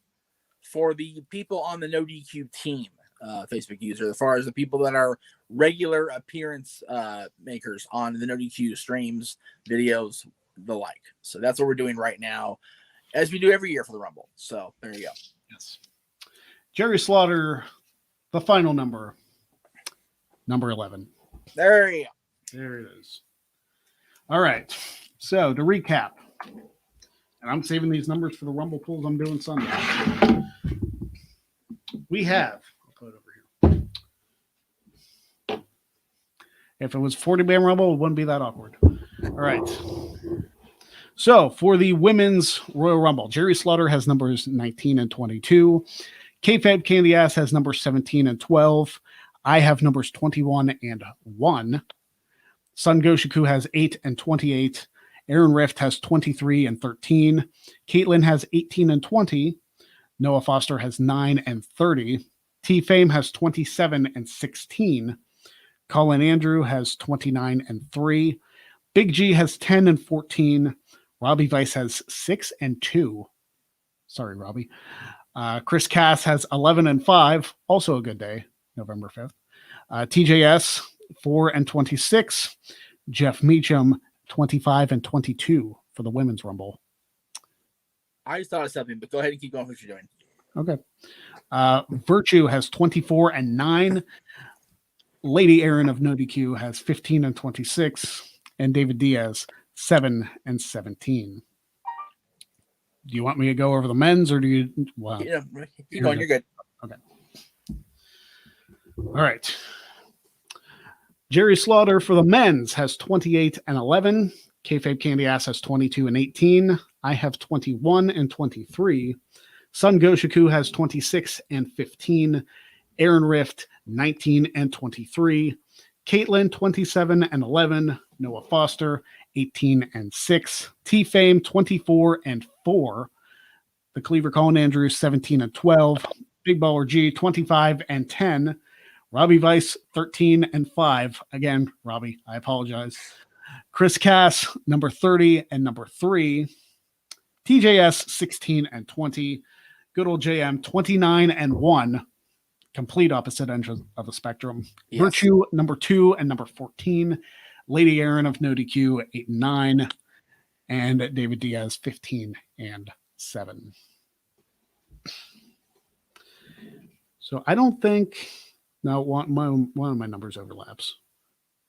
for the people on the NoDQ team, Facebook user, as far as the people that are regular appearance makers on the NoDQ streams, videos, the like. So that's what we're doing right now, as we do every year for the Rumble. So there you go. Yes. Jerry Slaughter, the final number 11. There you go. There it is. All right. So to recap, and I'm saving these numbers for the Rumble pools I'm doing Sunday. We have, I'll put it over here. If it was 40-man Rumble, it wouldn't be that awkward. All right. So for the women's Royal Rumble, Jerry Slaughter has numbers 19 and 22. Kayfabe Candy Ass has numbers 17 and 12. I have numbers 21 and 1. Sun Goshiku has 8 and 28. Aaron Rift has 23 and 13. Caitlin has 18 and 20. Noah Foster has 9 and 30. T-Fame has 27 and 16. Colin Andrew has 29 and 3. Big G has 10 and 14. Robbie Vice has 6 and 2. Sorry, Robbie. Chris Cass has 11 and 5. Also a good day, November 5th. TJS, 4 and 26. Jeff Meacham, 25 and 22 for the Women's Rumble. I just thought of something, but go ahead and keep going with what you're doing. Okay. Virtue has 24 and 9. Lady Aaron of NoDQ has 15 and 26. And David Diaz, 7 and 17. Do you want me to go over the men's or do you? Well, yeah, keep going. You're good. Okay. All right. Jerry Slaughter for the men's has 28 and 11. Kayfabe Candy Ass has 22 and 18. I have 21 and 23. Sun Goshiku has 26 and 15. Aaron Rift, 19 and 23. Caitlin, 27 and 11. Noah Foster, 18 and 6. T-Fame, 24 and 4. The Cleaver Colin Andrews, 17 and 12. Big Baller G, 25 and 10. Robbie Vice, 13 and 5. Again, Robbie, I apologize. Chris Cass, number 30 and number 3. TJS, 16 and 20. Good old JM, 29 and 1. Complete opposite end of the spectrum. Yes. Virtue, number 2 and number 14. Lady Aaron of NoDQ, 8 and 9. And David Diaz, 15 and 7. So I don't think... Now, one of my numbers overlaps.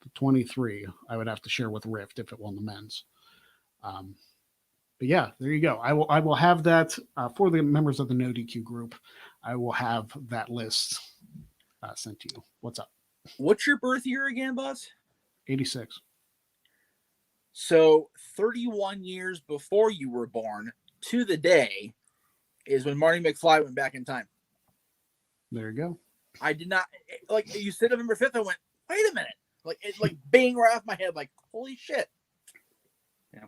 The 23, I would have to share with Rift if it won the men's. But yeah, there you go. I will have that for the members of the NoDQ group. I will have that list sent to you. What's up? What's your birth year again, boss? 86. So 31 years before you were born to the day is when Marty McFly went back in time. There you go. I did not, like, you said November 5th. I went, wait a minute. Like it, like bang right off my head. Like holy shit. Yeah.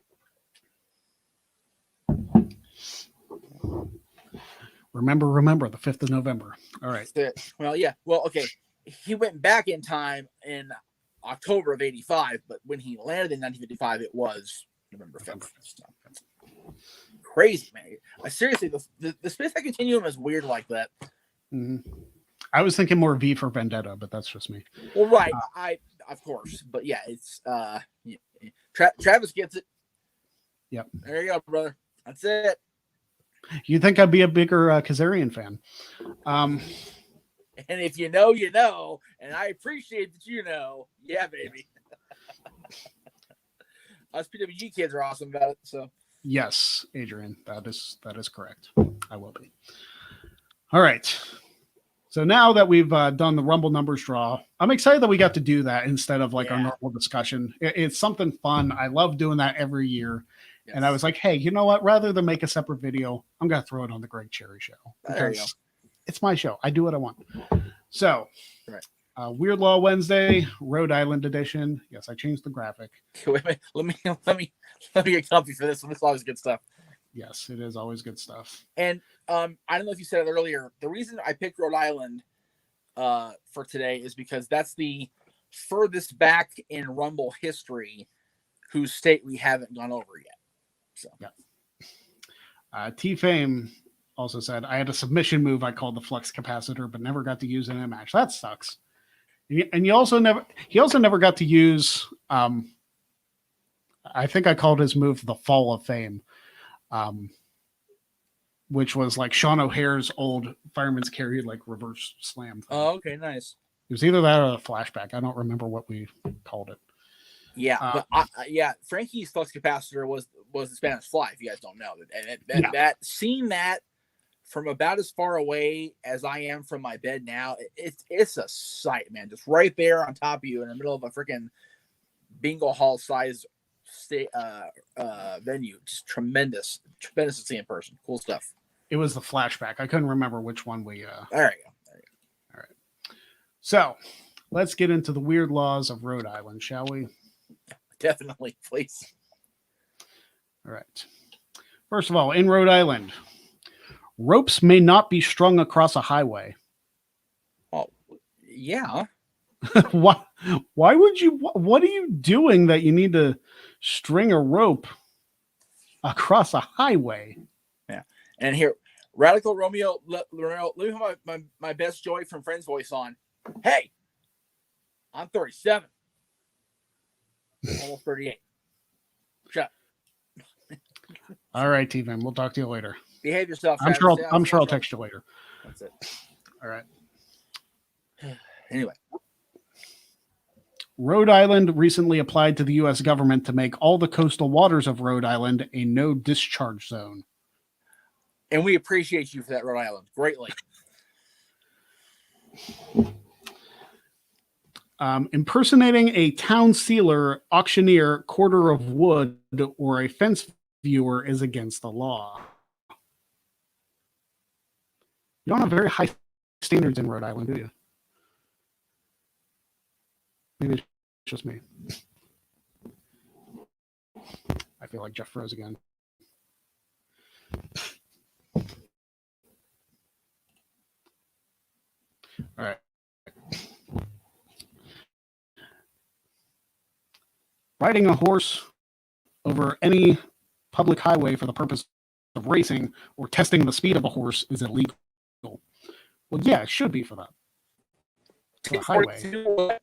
Remember the 5th of November. All right. Well, yeah. Well, okay. He went back in time in October of '85, but when he landed in 1955, it was November 5th. So, crazy, man. Seriously, the space continuum is weird like that. Mm-hmm. I was thinking more V for Vendetta, but that's just me. Well, right. Of course, but yeah, it's Travis gets it. Yep. There you go, brother. That's it. You'd think I'd be a bigger Kazarian fan. And if you know, you know, and I appreciate that you know. Yeah, baby. Us PWG kids are awesome about it. So yes, Adrian, that is correct. I will be. All right. So now that we've done the Rumble numbers draw, I'm excited that we got to do that instead of like our normal discussion. It's something fun. I love doing that every year. Yes. And I was like, hey, you know what? Rather than make a separate video, I'm going to throw it on the Greg Cherry Show. Because it's my show. I do what I want. So, Weird Law Wednesday, Rhode Island edition. Yes, I changed the graphic. Wait a minute. Let me get comfy for this. This is always good stuff. Yes, it is always good stuff. And I don't know if you said it earlier. The reason I picked Rhode Island for today is because that's the furthest back in Rumble history whose state we haven't gone over yet. So, T-Fame also said, I had a submission move I called the flux capacitor, but never got to use it in a match. That sucks. And he also never got to use, I think I called his move the Fall of Fame. Which was like Sean O'Hare's old Fireman's Carry, like reverse slam thing. Oh, okay, nice. It was either that or a flashback. I don't remember what we called it. Yeah, but Frankie's flux capacitor was the Spanish Fly. If you guys don't know, and that seeing that from about as far away as I am from my bed now, it's a sight, man. Just right there on top of you in the middle of a freaking bingo hall size venue. Just tremendous to see in person. Cool stuff. It was the flashback. I couldn't remember which one we. There you go. All right. So let's get into the weird laws of Rhode Island, shall we? Definitely, please. All right. First of all, in Rhode Island, ropes may not be strung across a highway. Oh, yeah. Why would you? What are you doing that you need to string a rope across a highway? Yeah. And here, Radical Romeo, let me have my best Joy from Friends voice on. Hey, I'm 37. Almost 38. Shut up. All right, T-Van. We'll talk to you later. Behave yourself. I'm sure I'll text you later. That's it. All right. Anyway. Rhode Island recently applied to the U.S. government to make all the coastal waters of Rhode Island a no discharge zone. And we appreciate you for that, Rhode Island, greatly. Impersonating a town sealer, auctioneer, quarter of wood, or a fence viewer is against the law. You don't have very high standards in Rhode Island, do you? Maybe it's just me. I feel like Jeff froze again. All right. Riding a horse over any public highway for the purpose of racing or testing the speed of a horse is illegal. Well, yeah, it should be for that. For the highway.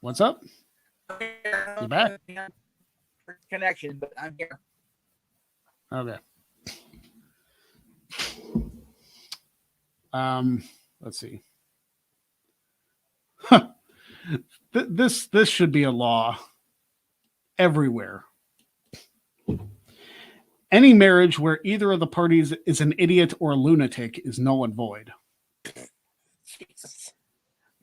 What's up? You back? Connection, but I'm here. Okay. Let's see. This should be a law everywhere. Any marriage where either of the parties is an idiot or a lunatic is null and void. Jesus.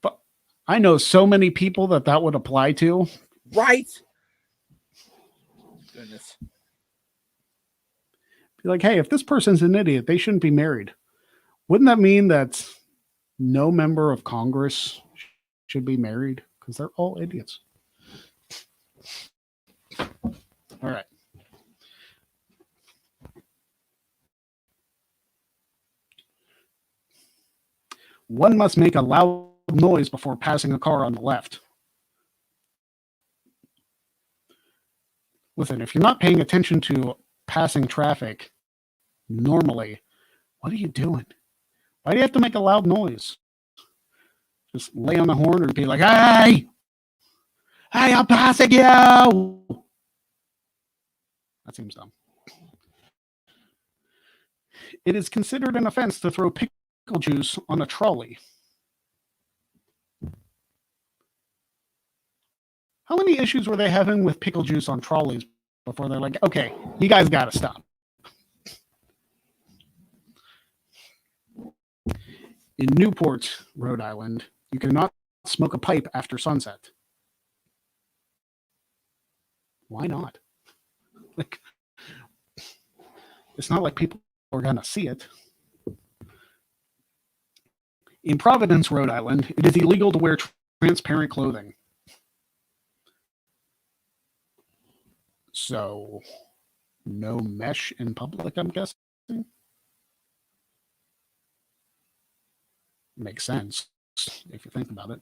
But I know so many people that would apply to. Right. Goodness. Be like, hey, if this person's an idiot, they shouldn't be married. Wouldn't that mean that no member of Congress should be married because they're all idiots. All right. One must make a loud noise before passing a car on the left. Listen, if you're not paying attention to passing traffic normally, what are you doing? Why do you have to make a loud noise? Just lay on the horn or be like, hey, I'm passing you. That seems dumb. It is considered an offense to throw pickle juice on a trolley. How many issues were they having with pickle juice on trolleys before they're like, okay, you guys got to stop? In Newport, Rhode Island, you cannot smoke a pipe after sunset. Why not? Like, it's not like people are going to see it. In Providence, Rhode Island, it is illegal to wear transparent clothing. So, no mesh in public, I'm guessing? Makes sense if you think about it.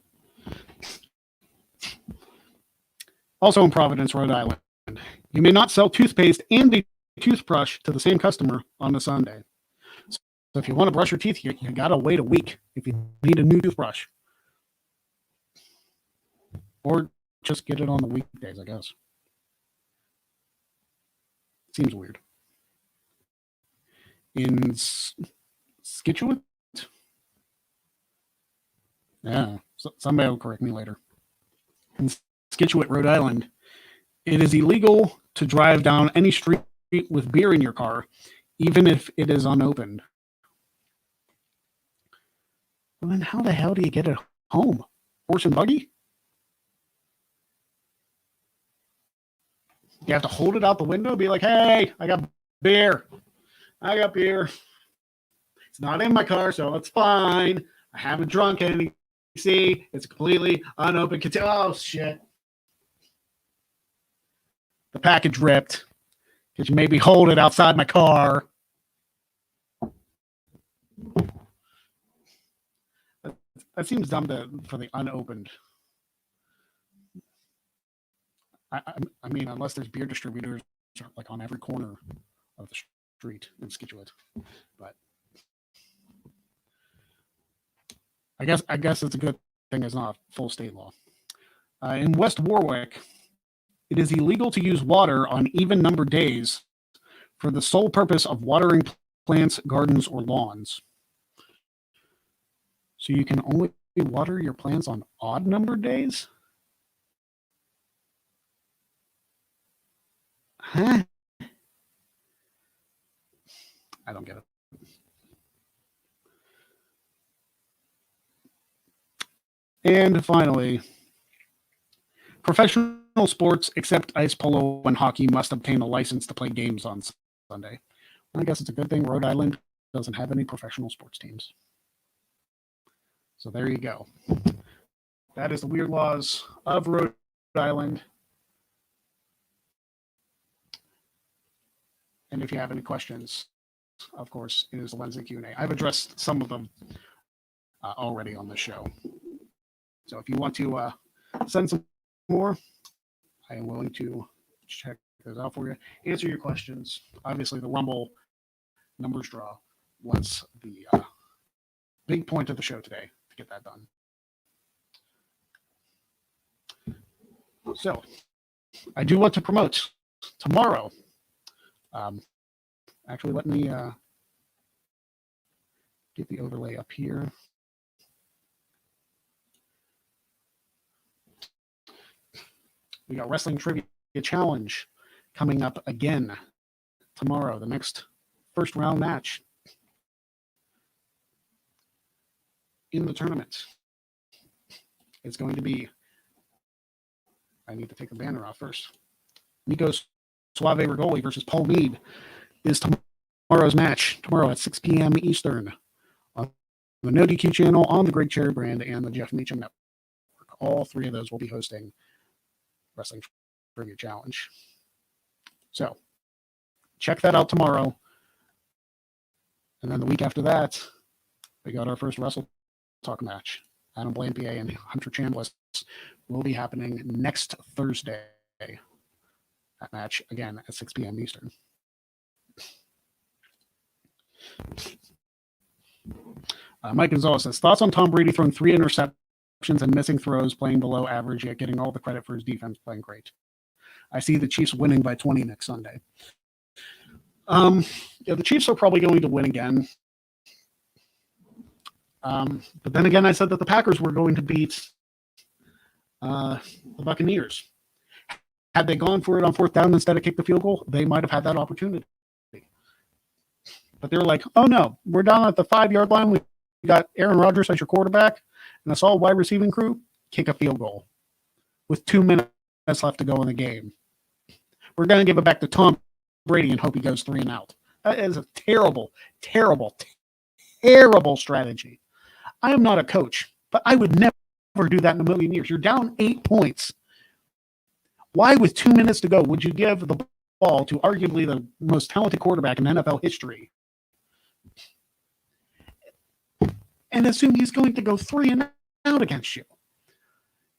Also in Providence, Rhode Island, you may not sell toothpaste and a toothbrush to the same customer on a Sunday. So if you want to brush your teeth, you got to wait a week if you need a new toothbrush. Or just get it on the weekdays, I guess. Seems weird. In Scituate? Yeah, somebody will correct me later. In Scituate, Rhode Island, it is illegal to drive down any street with beer in your car, even if it is unopened. Well, then how the hell do you get it home? Horse and buggy? You have to hold it out the window, be like, hey, I got beer. It's not in my car, so it's fine. I haven't drunk any. See, it's completely unopened container. Oh, shit. The package ripped. Could you maybe hold it outside my car? That seems dumb for the unopened. I mean, unless there's beer distributors like on every corner of the street in Scituate, but I guess it's a good thing it's not a full state law. In West Warwick, it is illegal to use water on even-numbered days for the sole purpose of watering plants, gardens, or lawns. So you can only water your plants on odd-numbered days? Huh? I don't get it. And finally, professional sports except ice polo and hockey must obtain a license to play games on Sunday. I guess it's a good thing Rhode Island doesn't have any professional sports teams. So there you go. That is the weird laws of Rhode Island. And if you have any questions, of course, it is the Wednesday Q&A. I've addressed some of them already on the show. So if you want to send some more, I am willing to check those out for you, answer your questions. Obviously, the Rumble numbers draw was the big point of the show today to get that done. So I do want to promote tomorrow. Actually, let me get the overlay up here. We got Wrestling Trivia Challenge coming up again tomorrow, the next first round match in the tournament. It's going to be, I need to take the banner off first. Nico Suave Rigoli versus Paul Mead is tomorrow's match, tomorrow at 6 p.m. Eastern on the NoDQ channel, on the Greg Cherry brand, and the Jeff Meacham Network. All three of those will be hosting Wrestling Trivia Challenge. So check that out tomorrow. And then the week after that, we got our first Wrestle Talk match. Adam Blaine, PA, and Hunter Chambliss will be happening next Thursday. That match, again, at 6 p.m. Eastern. Mike Gonzalez says, thoughts on Tom Brady throwing 3 interceptions and missing throws, playing below average, yet getting all the credit for his defense, playing great. I see the Chiefs winning by 20 next Sunday. The Chiefs are probably going to win again. But then again, I said that the Packers were going to beat the Buccaneers. Had they gone for it on 4th down instead of kick the field goal, they might have had that opportunity. But they were like, oh no, we're down at the 5-yard line. We got Aaron Rodgers as your quarterback and a solid wide receiving crew. Kick a field goal with 2 minutes left to go in the game. We're going to give it back to Tom Brady and hope he goes 3 and out. That is a terrible, terrible, terrible strategy. I am not a coach, but I would never do that in a million years. You're down 8 points. Why, with 2 minutes to go, would you give the ball to arguably the most talented quarterback in NFL history and assume he's going to go 3 and out against you?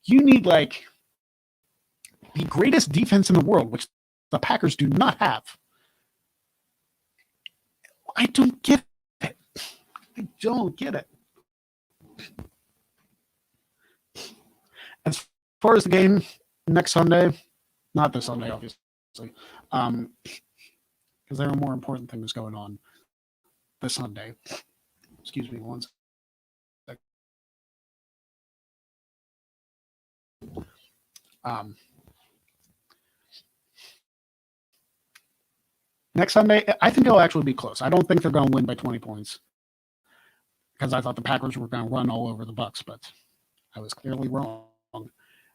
You need like the greatest defense in the world, which the Packers do not have. I don't get it. I don't get it. As far as the game next Sunday, not this Sunday, obviously, because there are more important things going on this Sunday. Excuse me one second. Next Sunday, I think it'll actually be close. I don't think they're going to win by 20 points because I thought the Packers were going to run all over the Bucs, but I was clearly wrong.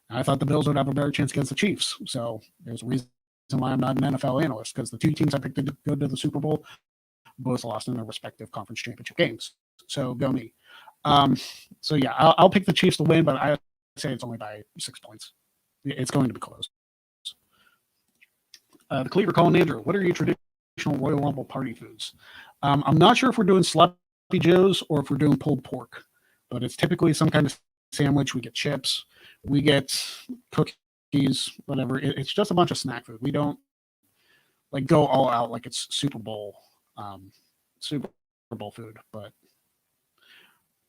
I thought the Bills would have a better chance against the Chiefs. So there's a reason why I'm not an NFL analyst, because the 2 teams I picked to go to the Super Bowl both lost in their respective conference championship games. So go me. So yeah, I'll pick the Chiefs to win, but I say it's only by 6 points. It's going to be close. The Cleaver calling Andrew, what are your traditional Royal Rumble party foods? I'm not sure if we're doing sloppy joes or if we're doing pulled pork, but it's typically some kind of sandwich. We get chips, we get cookies, whatever. It's just a bunch of snack food. We don't like go all out like it's Super Bowl food. But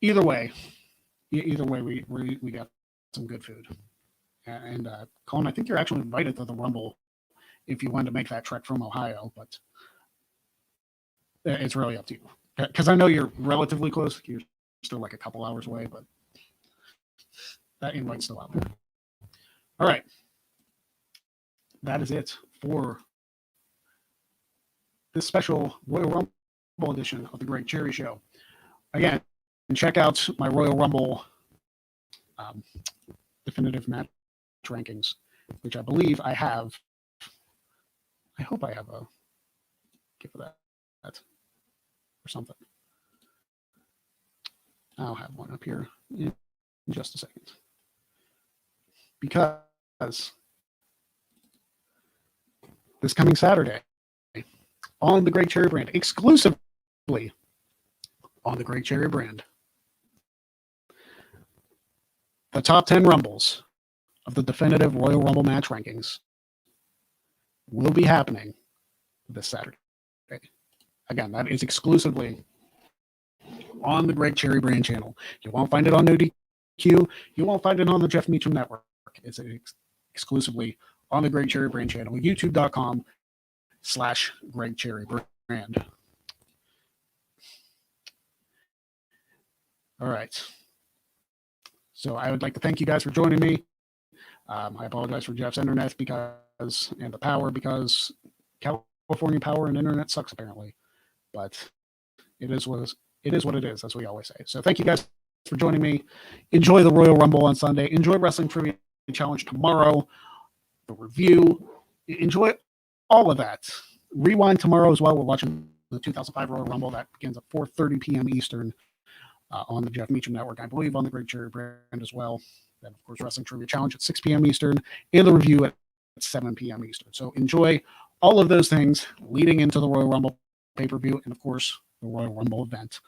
either way, we got some good food. And Colin, I think you're actually invited to the Rumble if you want to make that trek from Ohio, but it's really up to you. Because I know you're relatively close. You're still like a couple hours away, but that invite's still out there. All right. That is it for this special Royal Rumble edition of the Greg Cherry Show. Again, check out my Royal Rumble definitive match rankings, which I believe I have. I hope I have a gift for that or something. I'll have one up here in just a second. Because this coming Saturday on the Greg Cherry brand, exclusively on the Greg Cherry brand, the top 10 Rumbles of the definitive Royal Rumble match rankings will be happening this Saturday. Again, that is exclusively on the Greg Cherry brand channel. You won't find it on NoDQ. You won't find it on the Jeff Meacham Network. It's exclusively on the Greg Cherry brand channel, youtube.com/Greg Cherry brand. All right. So I would like to thank you guys for joining me. I apologize for Jeff's internet and the power, because California power and internet sucks apparently. But it is what it is, as we always say. So thank you guys for joining me. Enjoy the Royal Rumble on Sunday. Enjoy Wrestling Trivia Challenge tomorrow. The review. Enjoy all of that. Rewind tomorrow as well. We're watching the 2005 Royal Rumble that begins at 4:30 p.m. Eastern on the Jeff Meacham Network, I believe on the Great Cherry brand as well. Then, of course, Wrestling Trivia Challenge at 6 p.m. Eastern and the review at 7 p.m. Eastern. So enjoy all of those things leading into the Royal Rumble pay-per-view and, of course, the Royal Rumble event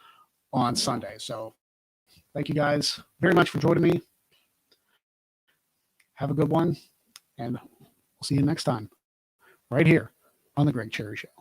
on Sunday. So thank you guys very much for joining me. Have a good one, and we'll see you next time right here on the Greg Cherry Show.